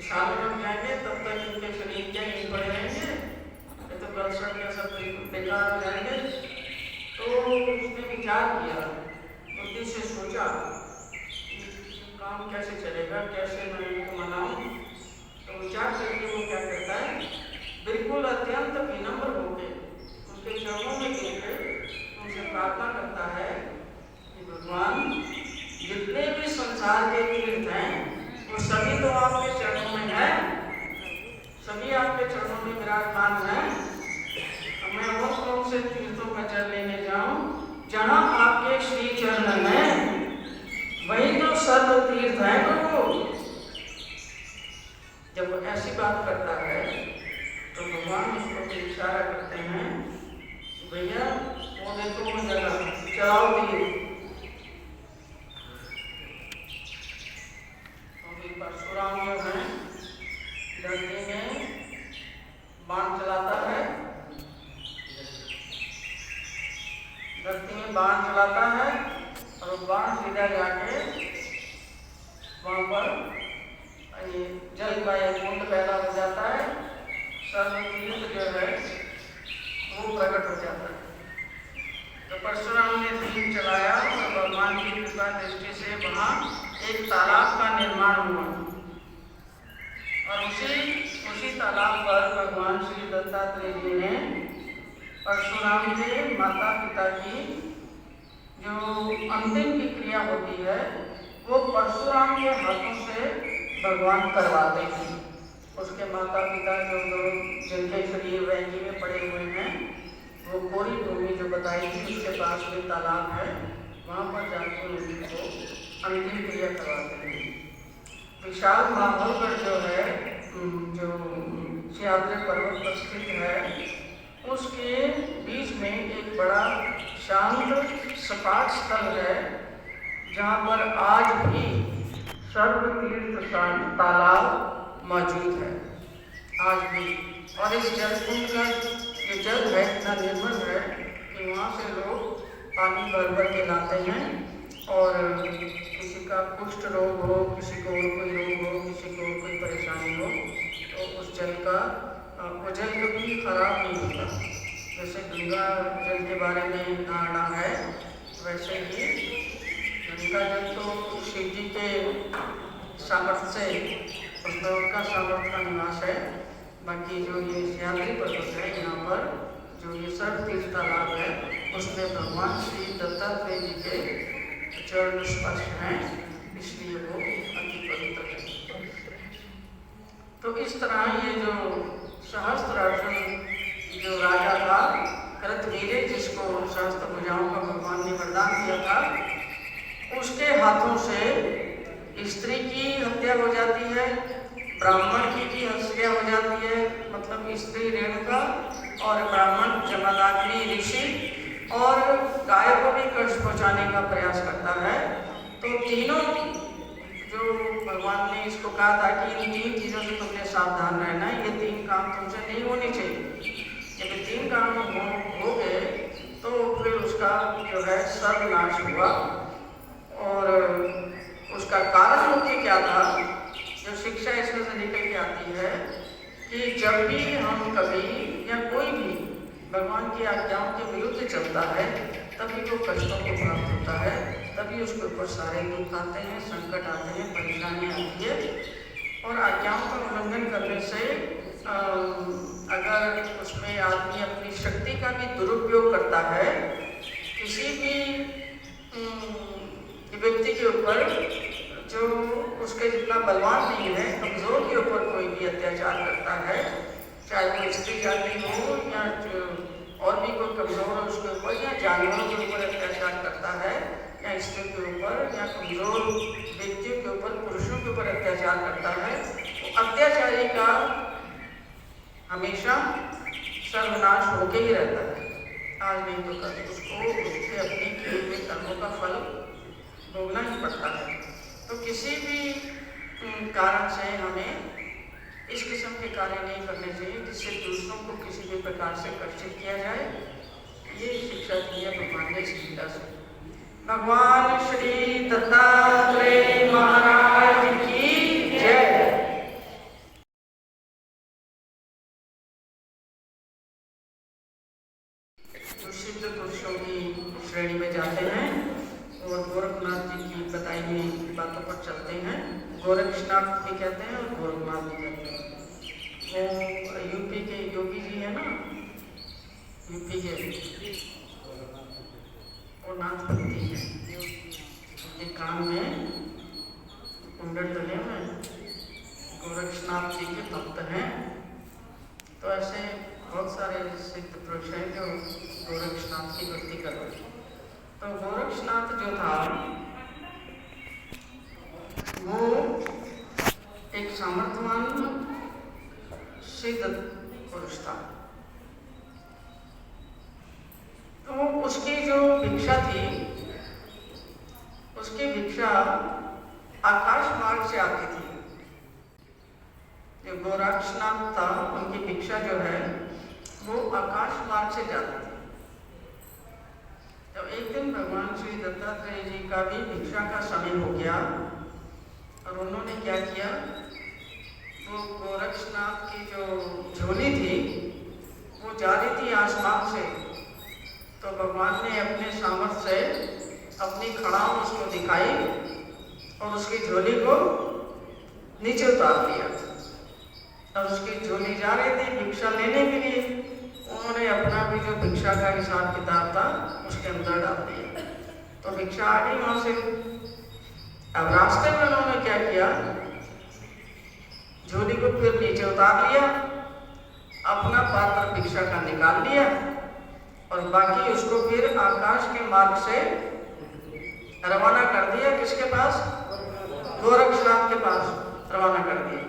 साल लग जाएंगे, तब तक इनके शरीर क्या नहीं पड़े रहेंगे, ये तो गल सड़ के सब बेकार हो जाएंगे। तो उसने विचार किया, बुद्धि से सोचा काम कैसे चलेगा, कैसे मैं इनको मनाऊं। तो विचार करके वो क्या करता है, बिल्कुल अत्यंत विनम्र होकर उनके चरणों में गिरकर उनसे प्रार्थना करता है कि भगवान जितने भी संसार के तीर्थ हैं वो सभी तो आपके चरणों में है, सभी आपके चरणों में विराजमान है। मैं और कौन से तीर्थों का जल लेने जाऊं जहां आपके श्री चरण है, वही तो सर्व तीर्थ है प्रभु। जब वो ऐसी बात करता है तो भगवान उसको फिर इशारा करते हैं, भैया वो देखो वो जगह चलाओ तीर्थ। परशुराम जो है धरती में बाण चलाता है, धरती में बाण चलाता है और बाण सीधा जाके वहाँ पर जल का एक कुंड पैदा हो जाता है, सर्व तीर्थ जो है वो प्रकट हो जाता है। तो परशुराम ने तीर चलाया और भगवान की कृपा दृष्टि से वहाँ एक तालाब का निर्माण हुआ और उसी तालाब पर भगवान श्री दत्तात्रेय जी ने परशुराम के माता पिता की जो अंतिम की क्रिया होती है वो परशुराम के हाथों से भगवान करवाते हैं। उसके माता पिता जो लोग जिनके शरीर वैगी में पड़े हुए हैं, वो पूरी भूमि जो बताई थी उसके पास में तालाब है, वहाँ पर जाकर उनको अंतिम क्रिया करवाते हैं। विशाल माहौलगढ़ जो है, जो सह्याद्री पर्वत पर स्थित है, उसके बीच में एक बड़ा शांत सपाट स्थल है, जहाँ पर आज भी सर्व तीर्थ तालाब मौजूद है, आज भी। और इस जलकुंड का ये जल है इतना निर्मल है कि वहाँ से लोग पानी भर भर के लाते हैं, और किसी का कुष्ठ रोग हो, किसी को और कोई रोग हो, किसी को और कोई परेशानी हो, तो उस जल का वो जल कभी खराब नहीं होता। जैसे गंगा जल के बारे में धारणा है, वैसे ही गंगा जल तो शिव जी के सामर्थ्य से, उसमें उनका सामर्थ्य का निवास है। बाकी जो ये सह्याद्री पर्वत है, यहाँ पर जो ये सर्व तीर्थ तालाब है, उसमें भगवान श्री दत्तात्रेय जी के चरण स्पर्श हैं, इसलिए वो अति पवित्र है। तो इस तरह ये जो सहस्त्रार्जुन जो राजा था, कृतवीर्य, जिसको सहस्त्र भुजाओं का भगवान ने वरदान दिया था, उसके हाथों से स्त्री की हत्या हो जाती है, ब्राह्मण की हत्या हो जाती है, मतलब स्त्री रेणुका और ब्राह्मण जमदग्नि ऋषि, और गाय को भी कष्ट पहुंचाने का प्रयास करता है। तो तीनों जो भगवान ने इसको कहा था कि इन 3 चीज़ों से तुमने सावधान रहना है, ये 3 काम तुमसे नहीं होने चाहिए। जब 3 काम हो गए तो फिर उसका जो है सर्वनाश हुआ। और उसका कारण मुख्य क्या था, जो शिक्षा इसमें से निकल के आती है कि जब भी हम कभी या कोई भी भगवान की आज्ञाओं के विरुद्ध चलता है, तभी वो कष्टों को प्राप्त होता है, तभी उसके ऊपर सारे दुख आते हैं, संकट आते हैं, परेशानी आती है। और आज्ञाओं का उल्लंघन करने से अगर उसमें आदमी अपनी शक्ति का भी दुरुपयोग करता है, किसी भी व्यक्ति के ऊपर जो उसके जितना बलवान नहीं है, कमज़ोर के ऊपर कोई भी अत्याचार करता है, चाहे वो स्त्री जाति हो या और भी कोई कमज़ोर है उसके ऊपर, या जानवरों के ऊपर अत्याचार करता है, या स्त्री के ऊपर या कमज़ोर व्यक्तियों के ऊपर, पुरुषों के ऊपर अत्याचार करता है, तो अत्याचारी का हमेशा सर्वनाश होके ही रहता है। आज नहीं तो कल उसको उसके अपने किए हुए कर्मों का फल भोगना ही पड़ता है। तो किसी भी कारण से हमें इस किस्म के कार्य नहीं करने चाहिए जिससे दूसरों को किसी भी प्रकार से कष्टित किया जाए। ये शिक्षा दी है भगवान ने इस गीता से। भगवान श्री दत्तात्रेय महाराज की जय। सिद्ध पुरुषों की श्रेणी में जाते हैं और गोरखनाथ जी की बताई हुई बातों पर चलते हैं। गोरक्षनाथ भी कहते हैं और गोरखनाथ भी कहते हैं। वो यूपी के योगी जी है ना, यूपी के वो नाथपंथी है, उनके कान में कुंडल डले हुए गोरक्षनाथ जी के भक्त हैं। तो ऐसे बहुत सारे सिद्ध पुरुष हैं जो गोरक्षनाथ की भक्ति कर रहे हैं। तो गोरक्षनाथ जो था वो एक सामर्थ्यवान सिद्ध पुरुष था। तो उसकी जो भिक्षा थी, उसकी भिक्षा आकाश मार्ग से आती थी। जो गोरक्षनाथ था उनकी भिक्षा जो है वो आकाश मार्ग से जाती थी। तो एक दिन भगवान श्री दत्तात्रेय जी का भी भिक्षा का समय हो गया और उन्होंने क्या किया, वो गोरक्षनाथ की जो झोली थी वो जा रही थी आसमान से। तो भगवान ने अपने सामर्थ्य से अपनी खड़ाऊ उसको दिखाई और उसकी झोली को नीचे उतार दिया। और उसकी झोली जा रही थी भिक्षा लेने के लिए, उन्होंने अपना भी जो भिक्षा का हिसाब किताब था उसके अंदर डाल दिया। तो भिक्षा आ गई वहां से। अब रास्ते में उन्होंने क्या किया, झोली को फिर नीचे उतार लिया, अपना पात्र भिक्षा का निकाल लिया और बाकी उसको फिर आकाश के मार्ग से रवाना कर दिया। किसके पास? गोरक्षनाथ के पास रवाना कर दिया।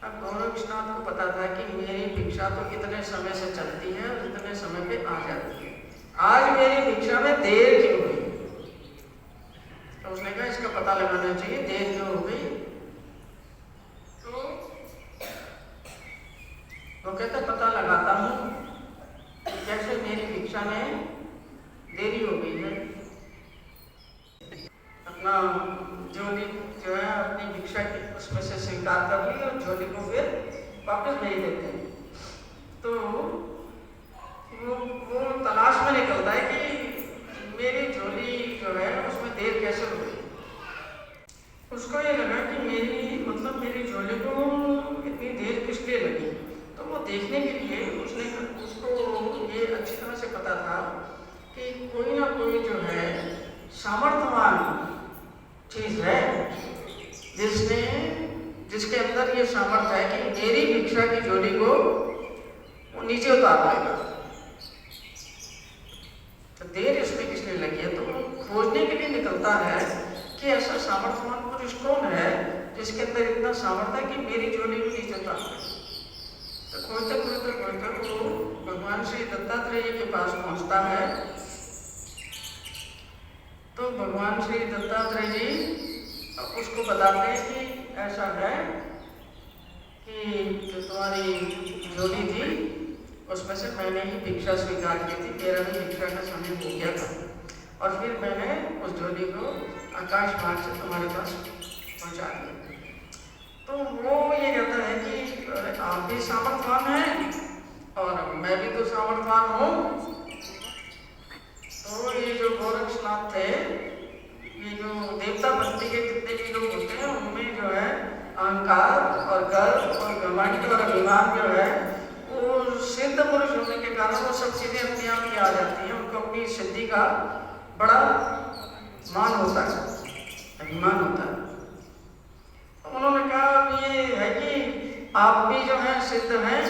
अब गोरक्षनाथ को पता था कि मेरी भिक्षा तो इतने समय से चलती है और इतने समय पे आ जाती है, आज मेरी भिक्षा में देर क्यों हुई? तो उसने कहा इसका पता लगाना चाहिए देर क्यों हो गई। तो वो कहता पता लगाता हूँ कैसे मेरी भिक्षा में देरी हो गई है। अपना झोली जो है अपनी भिक्षा की उसमें से स्वीकार कर ली और झोली को फिर वापस भेज देते हैं। तो वो तलाश में निकलता है कि मेरी झोली जो है उसमें देर कैसे हो गई। उसको ये लगा कि मेरी झोली को इतनी देर किस लिए लगी। तो वो देखने के लिए उसको ये अच्छी तरह से पता था कि कोई ना कोई जो है सामर्थ्यवान चीज है जिसके अंदर ये सामर्थ्य है कि मेरी भिक्षा की झोली को वो नीचे उतार लेगा। तो देर इसमें किस लिए लगी है? तो वो खोजने के लिए निकलता है कि ऐसा सामर्थ्यवान पुरुष कौन है जिसके अंदर इतना सामर्थ्य है कि मेरी झोली को नीचे उतार ले। तो खोजते वो भगवान श्री दत्तात्रेय जी के पास पहुंचता है। तो भगवान श्री दत्तात्रेय जी उसको बताते हैं कि ऐसा है कि जो तुम्हारी झोली थी उसमें से मैंने ही भिक्षा स्वीकार की थी, मेरा भी भिक्षा का समय हो गया था और फिर मैंने उस झोली को आकाश मार्ग से तुम्हारे पास पहुंचा दिया। तो वो ये कहता है कि आप भी सामर्थ्यवान हैं और मैं भी तो सामर्थ्यवान हूँ। तो ये जो गोरक्षनाथ थे, ये जो देवता भक्ति के जितने भी लोग होते हैं उनमें जो है अहंकार और गर्व और घमंड और अभिमान जो है वो सिद्ध पुरुष होने के कारण वो सब चीजें अपने आप ही आ जाती हैं। उनको अपनी सिद्धि का बड़ा मान होता है, अभिमान होता है। उन्होंने कहा ये है कि आप भी जो है सिद्ध हैं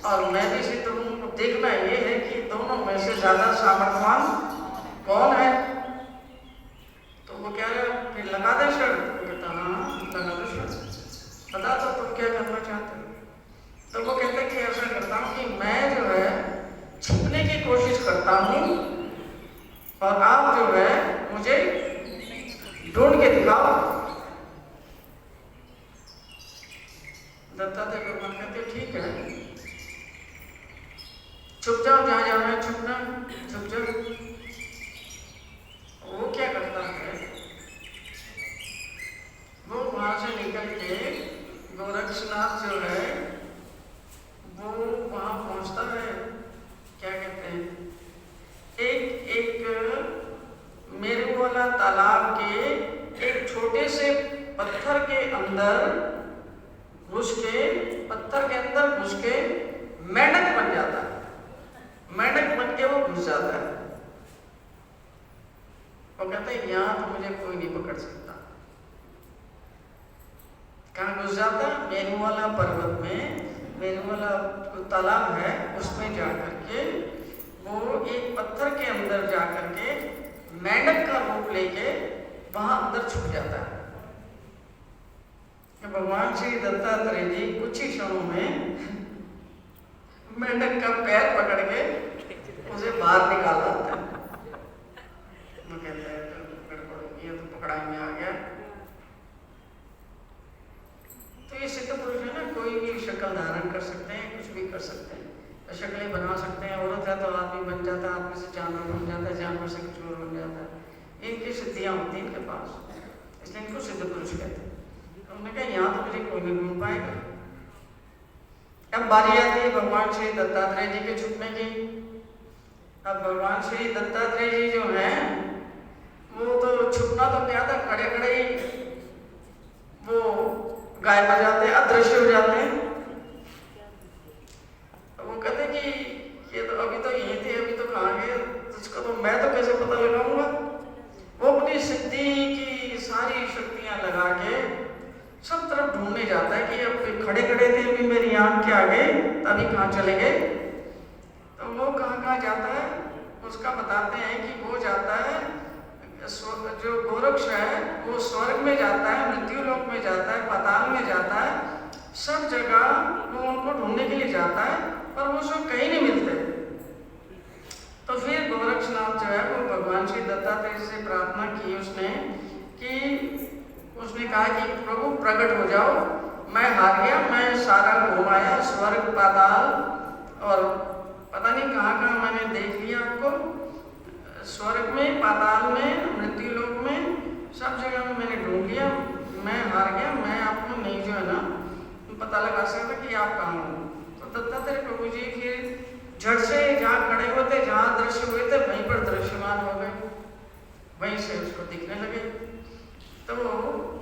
और मैं भी सिद्ध हूँ। देखना ये है कि दोनों में से ज्यादा सामर्थ्यवान कौन है। तो वो कह रहे फिर लगा दे शर्त। वो कहता हाँ लगा दो शर्त, बता दो तुम क्या करना चाहते हो। तो वो कहते कि ऐसा करता हूँ कि मैं जो है छिपने की कोशिश करता हूँ और आप जो है मुझे ढूंढ के दिखाओ। दत्तात्रेय भगवान कहते ठीक है, छुप जाओ, जहाँ जाना है छुपना, छुप जाओ। वो क्या करता है, वो वहां से निकल के गोरक्षनाथ जो है वो वहां पहुंचता है। क्या कहते हैं, एक मेरे वाला तालाब के एक छोटे से पत्थर के अंदर घुस के, पत्थर के अंदर घुस के मेंढक बन जाता है। मेंढक बन के वो घुस जाता है। वो कहते हैं यहाँ तो मुझे कोई नहीं पकड़ सकता। कहाँ घुस जाता? मेरुवाला पर्वत में, मेरुवाला तालाब है उसमें जाकर के वो एक पत्थर के अंदर जाकर के मेंढक का रूप लेके वहां अंदर छुप जाता है। भगवान श्री दत्तात्रेय जी कुछ ही क्षणों में मेंढक का पैर पकड़ के उसे बाहर निकाल लाता है। वो कहता है ये तो पकड़ाई में आ गया। तो ये सिद्ध पुरुष है ना, कोई भी शक्ल धारण कर सकते हैं, कुछ भी कर सकते हैं, शक्लें बना सकते हैं। औरत है तो आदमी बन जाता है, आदमी से जानवर बन जाता है, जानवर से कुछ और बन जाता है। इनकी सिद्धियां होती हैं इनके पास, इसलिए इनको सिद्ध पुरुष कहते हैं। उन्होंने कहा यहाँ तो मुझे कोई नहीं ढूंढ पाएगा। अब बारी आती है भगवान श्री दत्तात्रेय जी के छुपने की। अब भगवान श्री दत्तात्रेय जी जो हैं वो तो छुपना तो क्या था, खड़े खड़े ही वो गायब हो जाते हैं, अदृश्य हो जाते हैं। वो कहते कि ये तो अभी तो यही थे, अभी तो कहाँ गए, तुझको तो मैं तो कैसे पता लगाऊंगा। वो अपनी सिद्धि की सारी शक्तियां लगा के सब तरफ ढूंढने जाता है कि अब खड़े खड़े थे अभी मेरी आंख के आगे, तभी कहाँ चले गए। तो वो कहाँ जाता है उसका बताते हैं कि वो जाता है, जो गोरक्ष है वो स्वर्ग में जाता है, मृत्यु लोक में जाता है, पाताल में जाता है, सब जगह वो उनको ढूंढने के लिए जाता है, पर वो सब कहीं नहीं मिलते। तो फिर गोरक्षनाथ जो है वो भगवान श्री दत्तात्रेय से प्रार्थना की उसने कहा कि प्रभु प्रकट हो जाओ, मैं हार गया, मैं सारा घुमाया, स्वर्ग पाताल और पता नहीं कहाँ मैंने देख लिया आपको, स्वर्ग में, पाताल में, मृत्यु लोक में, सब जगह में मैंने ढूंढ लिया, मैं हार गया, मैं आपको नहीं जो है ना पता लगा सकता कि आप कहाँ हो। तो दत्तात्रेय प्रभु जी फिर झट से जहाँ खड़े हुए थे, जहाँ दृश्य हुए थे, वहीं पर दृश्यमान हो गए, वहीं से उसको दिखने लगे। तो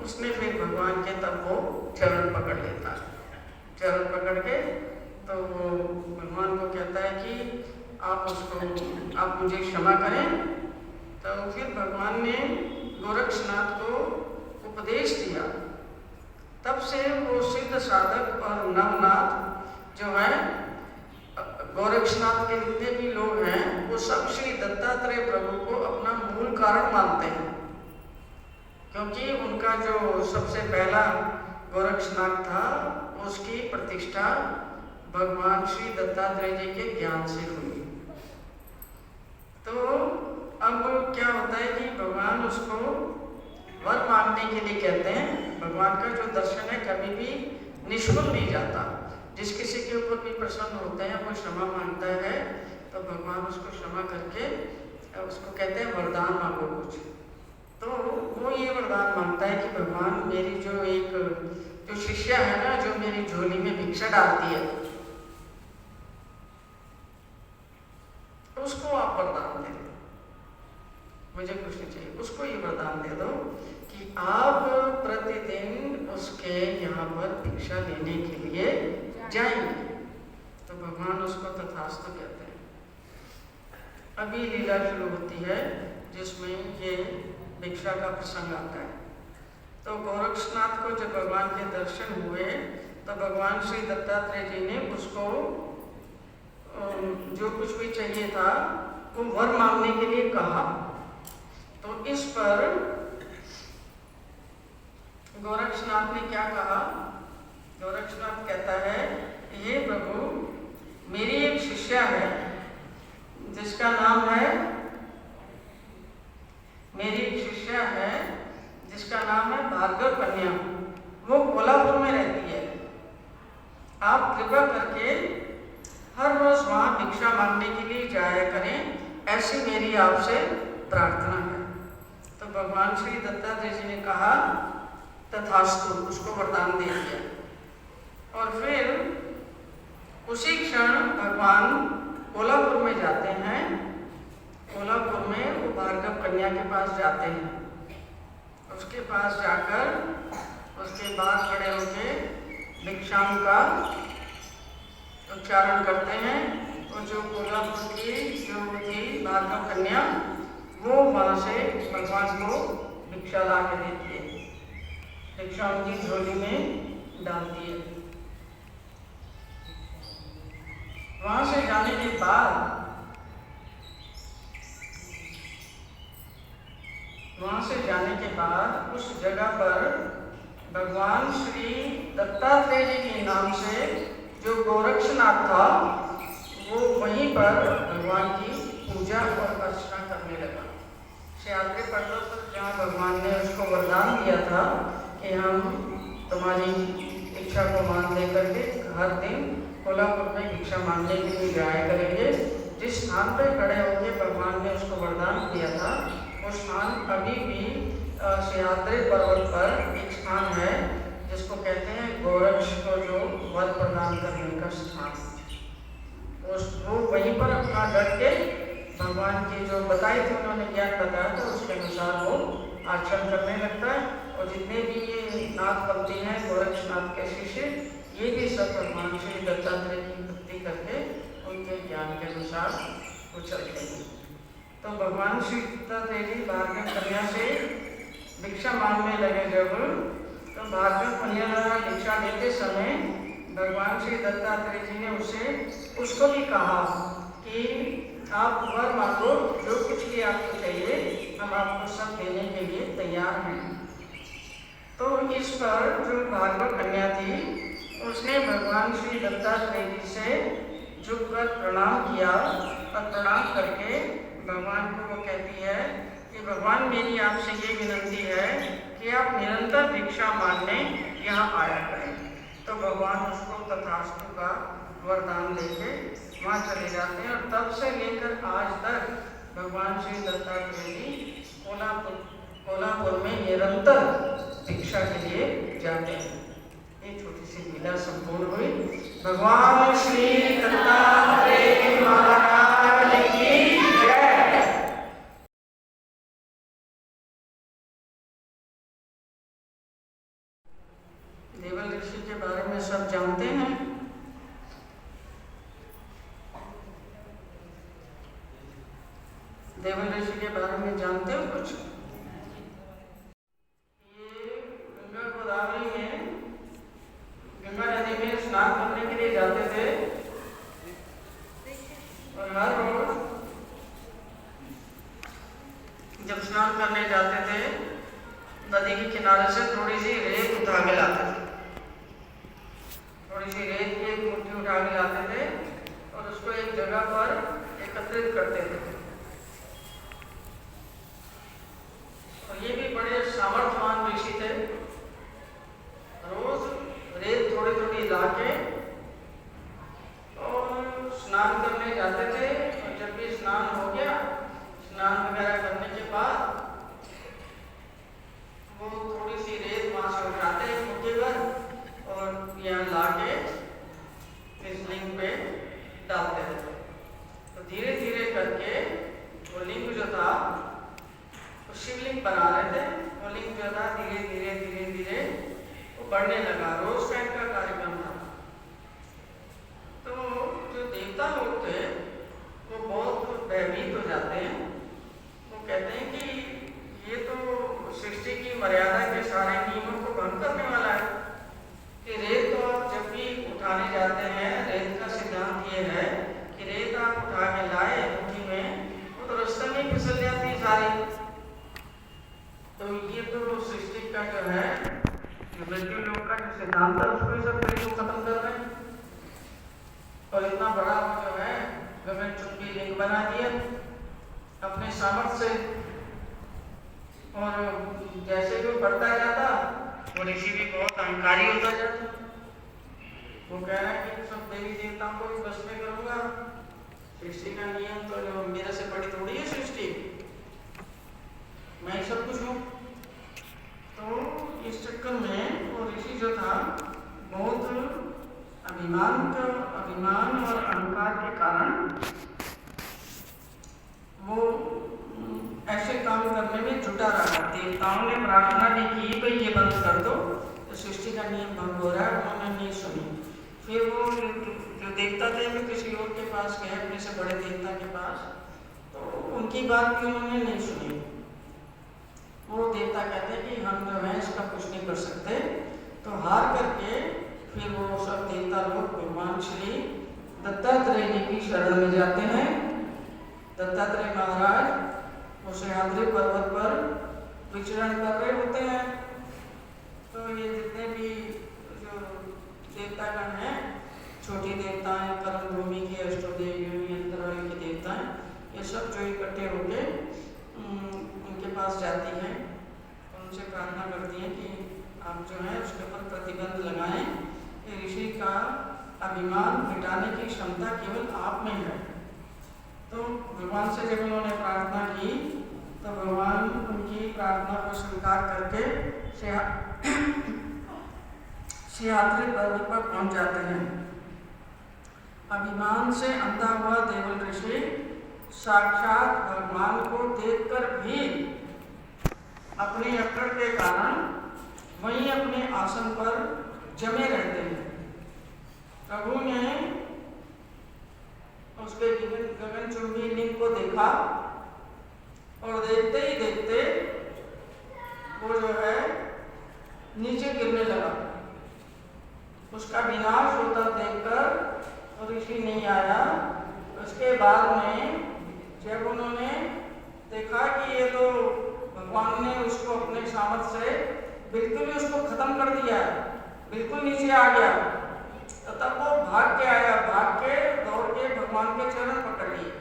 उसने फिर भगवान के तब वो चरण पकड़ लेता है, चरण पकड़ के तो वो भगवान को कहता है कि आप मुझे क्षमा करें। तो फिर भगवान ने गोरक्षनाथ को उपदेश दिया। तब से वो सिद्ध साधक और नवनाथ जो है, गोरक्षनाथ के जितने भी लोग हैं वो सब श्री दत्तात्रेय प्रभु को अपना मूल कारण मानते हैं, क्योंकि उनका जो सबसे पहला गोरक्षनाथ था उसकी प्रतिष्ठा भगवान श्री दत्तात्रेय जी के ज्ञान से हुई। तो अब क्या होता है कि भगवान उसको वर मांगने के लिए कहते हैं। भगवान का जो दर्शन है कभी भी निष्फल नहीं जाता। जिस किसी के ऊपर भी प्रसन्न होते हैं वो क्षमा मांगता है, तो भगवान उसको क्षमा करके उसको कहते हैं वरदान मांगो कुछ। तो वो ये वरदान मांगता है कि भगवान मेरी जो शिष्या है ना, जो मेरी झोली में भिक्षा डालती है, उसको आप वरदान दे दो, मुझे कुछ नहीं चाहिए, उसको ये वरदान दे दो कि आप प्रतिदिन उसके यहाँ पर भिक्षा लेने के लिए जाएंगे। तो भगवान उसको तथास्तु कहते हैं। अभी लीला शुरू होती है जिसमें ये भिक्षा का प्रसंग आता है। तो गोरक्षनाथ को जब भगवान के दर्शन हुए तो भगवान श्री दत्तात्रेय जी ने उसको जो कुछ भी चाहिए था वो वर मांगने के लिए कहा। तो इस पर गोरक्षनाथ ने क्या कहा? गोरक्षनाथ कहता है, ये प्रभु मेरी एक शिष्या है जिसका नाम है भार्गव कन्या, वो कोल्हापुर में रहती है। आप कृपा करके हर रोज वहाँ भिक्षा मांगने के लिए जाया करें, ऐसी मेरी आपसे प्रार्थना है। तो भगवान श्री दत्तात्रेय जी ने कहा तथास्तु, उसको वरदान दे दिया। और फिर उसी क्षण भगवान कोल्हापुर में जाते हैं। कोल्हापुर में वो भार्गव कन्या के पास जाते हैं। उसके पास जाकर उसके बाद खड़े होकर भिक्षाम का उच्चारण करते हैं। और जो कोल्हापुर की जो थी भार्गव कन्या, वो वहाँ से भगवान को भिक्षा ला के देती है, भिक्षा उनकी झोली में डालती है। वहाँ से जाने के बाद उस जगह पर भगवान श्री दत्तात्रेय जी के नाम से जो गोरक्षनाथ था, वो वहीं पर भगवान की पूजा और अर्चना करने लगा। सह्याद्री पर्वत पर जहाँ भगवान ने उसको वरदान दिया था कि हम तुम्हारी इच्छा को मान दे करके हर दिन कोल्हापुर में भिक्षा मांगने के लिए जाया करेंगे। जिस स्थान पर खड़े होकर भगवान ने उसको वरदान दिया था, वो स्थान अभी भी सह्याद्री पर्वत पर एक स्थान है जिसको कहते हैं गोरक्ष को जो वर प्रदान करने का स्थान। वो वहीं पर अपना डट के भगवान की जो बताई थी, उन्होंने ज्ञान बताया था, उसके अनुसार वो आचरण करने लगता है। और जितने भी ये नाथ पंथी हैं गोरक्षनाथ के शिष्य, ये भी सब भगवान श्री दत्तात्रेय की भक्ति करके उनके ज्ञान के अनुसार वो चलते हैं। तो भगवान श्री दत्तात्रेय जी भार्गव कन्या से भिक्षा मांगने लगे जब, तो भार्गव कन्या दीक्षा देते समय भगवान श्री दत्तात्रेय जी ने उसको भी कहा कि आप वर मांगो, जो कुछ भी आपको चाहिए हम आपको सब देने के लिए तैयार हैं। तो इस पर जो भागवत कन्या थी उसने भगवान श्री दत्तात्रेय जी से झुककर प्रणाम किया और प्रणाम करके भगवान को वो कहती है कि भगवान मेरी आपसे ये विनती है कि आप निरंतर भिक्षा मांगने यहाँ आया करें। तो भगवान उसको तथास्तु का वरदान देके वहाँ चले जाते हैं और तब से लेकर आज तक भगवान श्री दत्तात्रेय जी कोल्हापुर में निरंतर भिक्षा के लिए जाते हैं। ये छोटी सी लीला संपूर्ण हुई। भगवान श्री दत्तात्रेय महाराज की जय। देवल ऋषि के बारे में सब जानते हैं। देवल ऋषि के बारे में जानते हो कुछ? ये गंगा गोदावरी में गंगा नदी में स्नान करने के लिए जाते थे और हर रोज जब स्नान करने जाते थे नदी के किनारे से थोड़ी सी रेत उठा के लाते थे। थोड़ी सी रेत की एक मुट्ठी उठा के लाते थे और उसको एक जगह पर एकत्रित करते थे। और ये भी बड़े सामर्थ्यवान ऋषि थे। रोज रेत थोड़ी थोड़ी ला के और स्नान करने जाते थे। और जब भी स्नान हो गया, स्नान वगैरह करने के बाद वो थोड़ी सी रेत वहाँ से उठाते हैं मुट्ठी भर और यहाँ ला के इस लिंग पे डालते थे। तो धीरे धीरे करके वो लिंग जो था वो शिवलिंग बना रहे थे। वो लिंग जो था धीरे धीरे धीरे धीरे वो बढ़ने लगा। रोज का इनका कार्यक्रम था। तो जो देवता लोग थे वो बहुत भयभीत हो जाते हैं। वो कहते हैं कि ये तो सृष्टि की मर्यादा के सारे नियमों को भंग करने वाला है कि रेत तो आप जब भी उठाने जाते हैं, रेत का सिद्धांत ये है कि रेत आप उठा के लाए मुट्ठी में, वो तो रास्ते में फिसल जाती है सारी। तो ये तो सृष्टि का जो है मृत्यु लोक का जो सिद्धांत है उसको सब बिल्कुल खत्म कर रहे हैं। और इतना बड़ा जो है गगनचुंबी लिंग बना दिया अपने सामर्थ्य से। और जैसे भी बढ़ता जाता वो ऋषि भी बहुत अहंकारी होता जाता। वो कह रहा है कि सब देवी देवताओं को भी बस में करूंगा। सृष्टि का नियम तो जो मेरे से बड़ी थोड़ी है सृष्टि, मैं सब कुछ हूँ। तो इस चक्कर में वो ऋषि जो था बहुत अभिमान और अहंकार के कारण वो ऐसे काम करने में जुटा रहा। देवताओं ने प्रार्थना भी की भाई ये बंद कर दो, तो सृष्टि का नियम भंग हो रहा है। उन्होंने नहीं सुनी। फिर वो जो देवता थे वो किसी और के पास गए, अपने से बड़े देवता के पास, तो उनकी बात भी उन्होंने नहीं सुनी। वो देवता कहते हैं कि हम जो है इसका कुछ नहीं कर सकते। तो हार करके फिर वो सब देवता लोग भगवान श्री दत्तात्रेय जी की शरण में जाते हैं। दत्तात्रेय महाराज वो सह्याद्री पर्वत पर विचरण कर रहे होते हैं। तो ये जितने भी जो देवतागण हैं, छोटी देवताएं, कर्म भूमि के अष्टदेव, अंतराल के देवताएं, ये सब जो इकट्ठे होके उनके पास जाती हैं, उनसे प्रार्थना करती हैं कि आप जो है उसके ऊपर प्रतिबंध लगाएं। कि ऋषि का अभिमान मिटाने की क्षमता केवल आप में है। तो भगवान से जब उन्होंने प्रार्थना की तो भगवान उनकी प्रार्थना को स्वीकार करके सह्याद्री पर्वत पर पहुंच जाते हैं। अभिमान से अंधा हुआ देवल ऋषि साक्षात भगवान को देखकर भी अपने अकड़ के कारण वहीं अपने आसन पर जमे रहते हैं। प्रभु ने उसके गगनचुंबी लिंग को देखा और देखते ही देखते वो जो है नीचे गिरने लगा। उसका विनाश होता देखकर ऋषि नहीं आया। उसके बाद में जब उन्होंने देखा कि ये तो भगवान ने उसको अपने सामर्थ्य से बिल्कुल ही उसको खत्म कर दिया, बिल्कुल नीचे आ गया, तो तब वो भाग के आया, भाग के दौड़ के भगवान के चरण पकड़ लिए।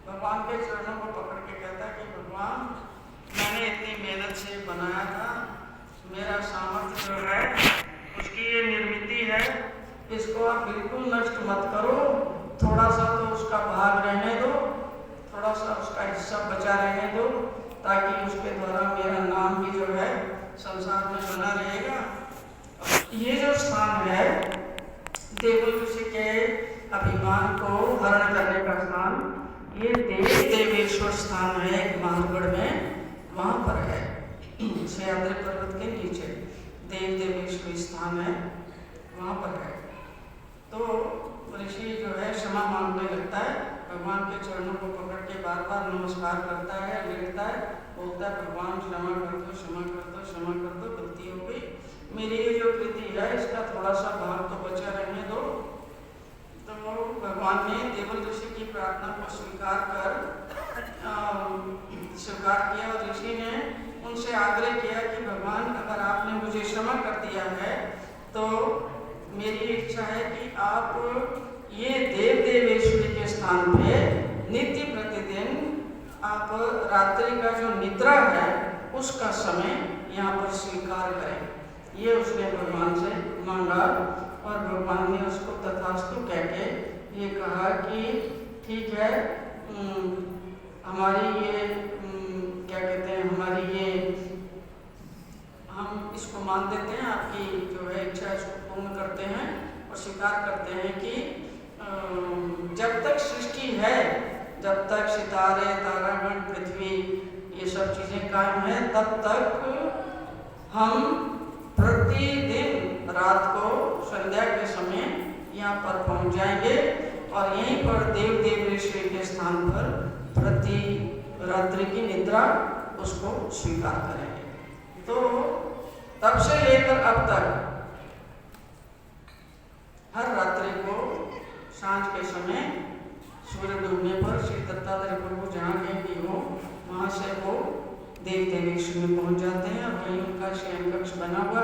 भगवान के चरणों को पकड़ के कहता कि भगवान, मैंने इतनी मेहनत से बनाया था, मेरा सामर्थ्य जो है उसकी ये निर्मिति है, इसको आप बिल्कुल नष्ट मत करो, थोड़ा सा तो उसका भाग रहने दो, थोड़ा सा उसका हिस्सा बचा रहने दो, ताकि उसके द्वारा मेरा नाम भी जो है संसार में बना रहेगा। ये जो स्थान है देवल ऋषि के अभिमान को हरण करने का स्थान, ये देवेश्वर स्थान है एक महागढ़ में, वहाँ पर है सह्याद्री पर्वत के नीचे देवेश्वर स्थान है, वहाँ पर है। तो ऋषि जो है क्षमा मांगने लगता है, भगवान के चरणों को पकड़ के बार बार नमस्कार करता है, लेटता है, बोलता है भगवान क्षमा कर दो, क्षमा कर दो, क्षमा कर दो, गलती हो गई, मेरी ये जो कृति है इसका थोड़ा सा भाग तो बचा रहने दो। तो भगवान ने देवल ऋषि की प्रार्थना को स्वीकार किया और ऋषि ने उनसे आग्रह किया कि भगवान, अगर आपने मुझे क्षमा कर दिया है तो मेरी इच्छा है कि आप ये देवेश्वरी के स्थान पे नित्य प्रतिदिन आप रात्रि का जो निद्रा है उसका समय यहाँ पर स्वीकार करें। ये उसने भगवान से मांगा और भगवान ने उसको तथास्तु कह के ये कहा कि ठीक है, हमारी ये क्या कहते हैं, हमारी ये हम इसको मान देते हैं, आपकी जो है इच्छा इसको पूर्ण करते हैं और स्वीकार करते हैं कि जब तक सृष्टि है, जब तक सितारे, तारागण, पृथ्वी ये सब चीज़ें कायम है, तब तक हम प्रतिदिन रात को संध्या के समय यहाँ पर पहुँच जाएंगे और यहीं पर देवेश्वरी के स्थान पर प्रति रात्रि की निद्रा उसको स्वीकार करेंगे। तो तब से लेकर अब तक हर रात्रि को सांझ के समय सूर्य डूबने पर श्री दत्तात्रेय प्रभु जहाँ कहीं भी हो वहाँ से वो देवेश्वर में पहुँच जाते हैं और वहीं उनका शयन कक्ष बना हुआ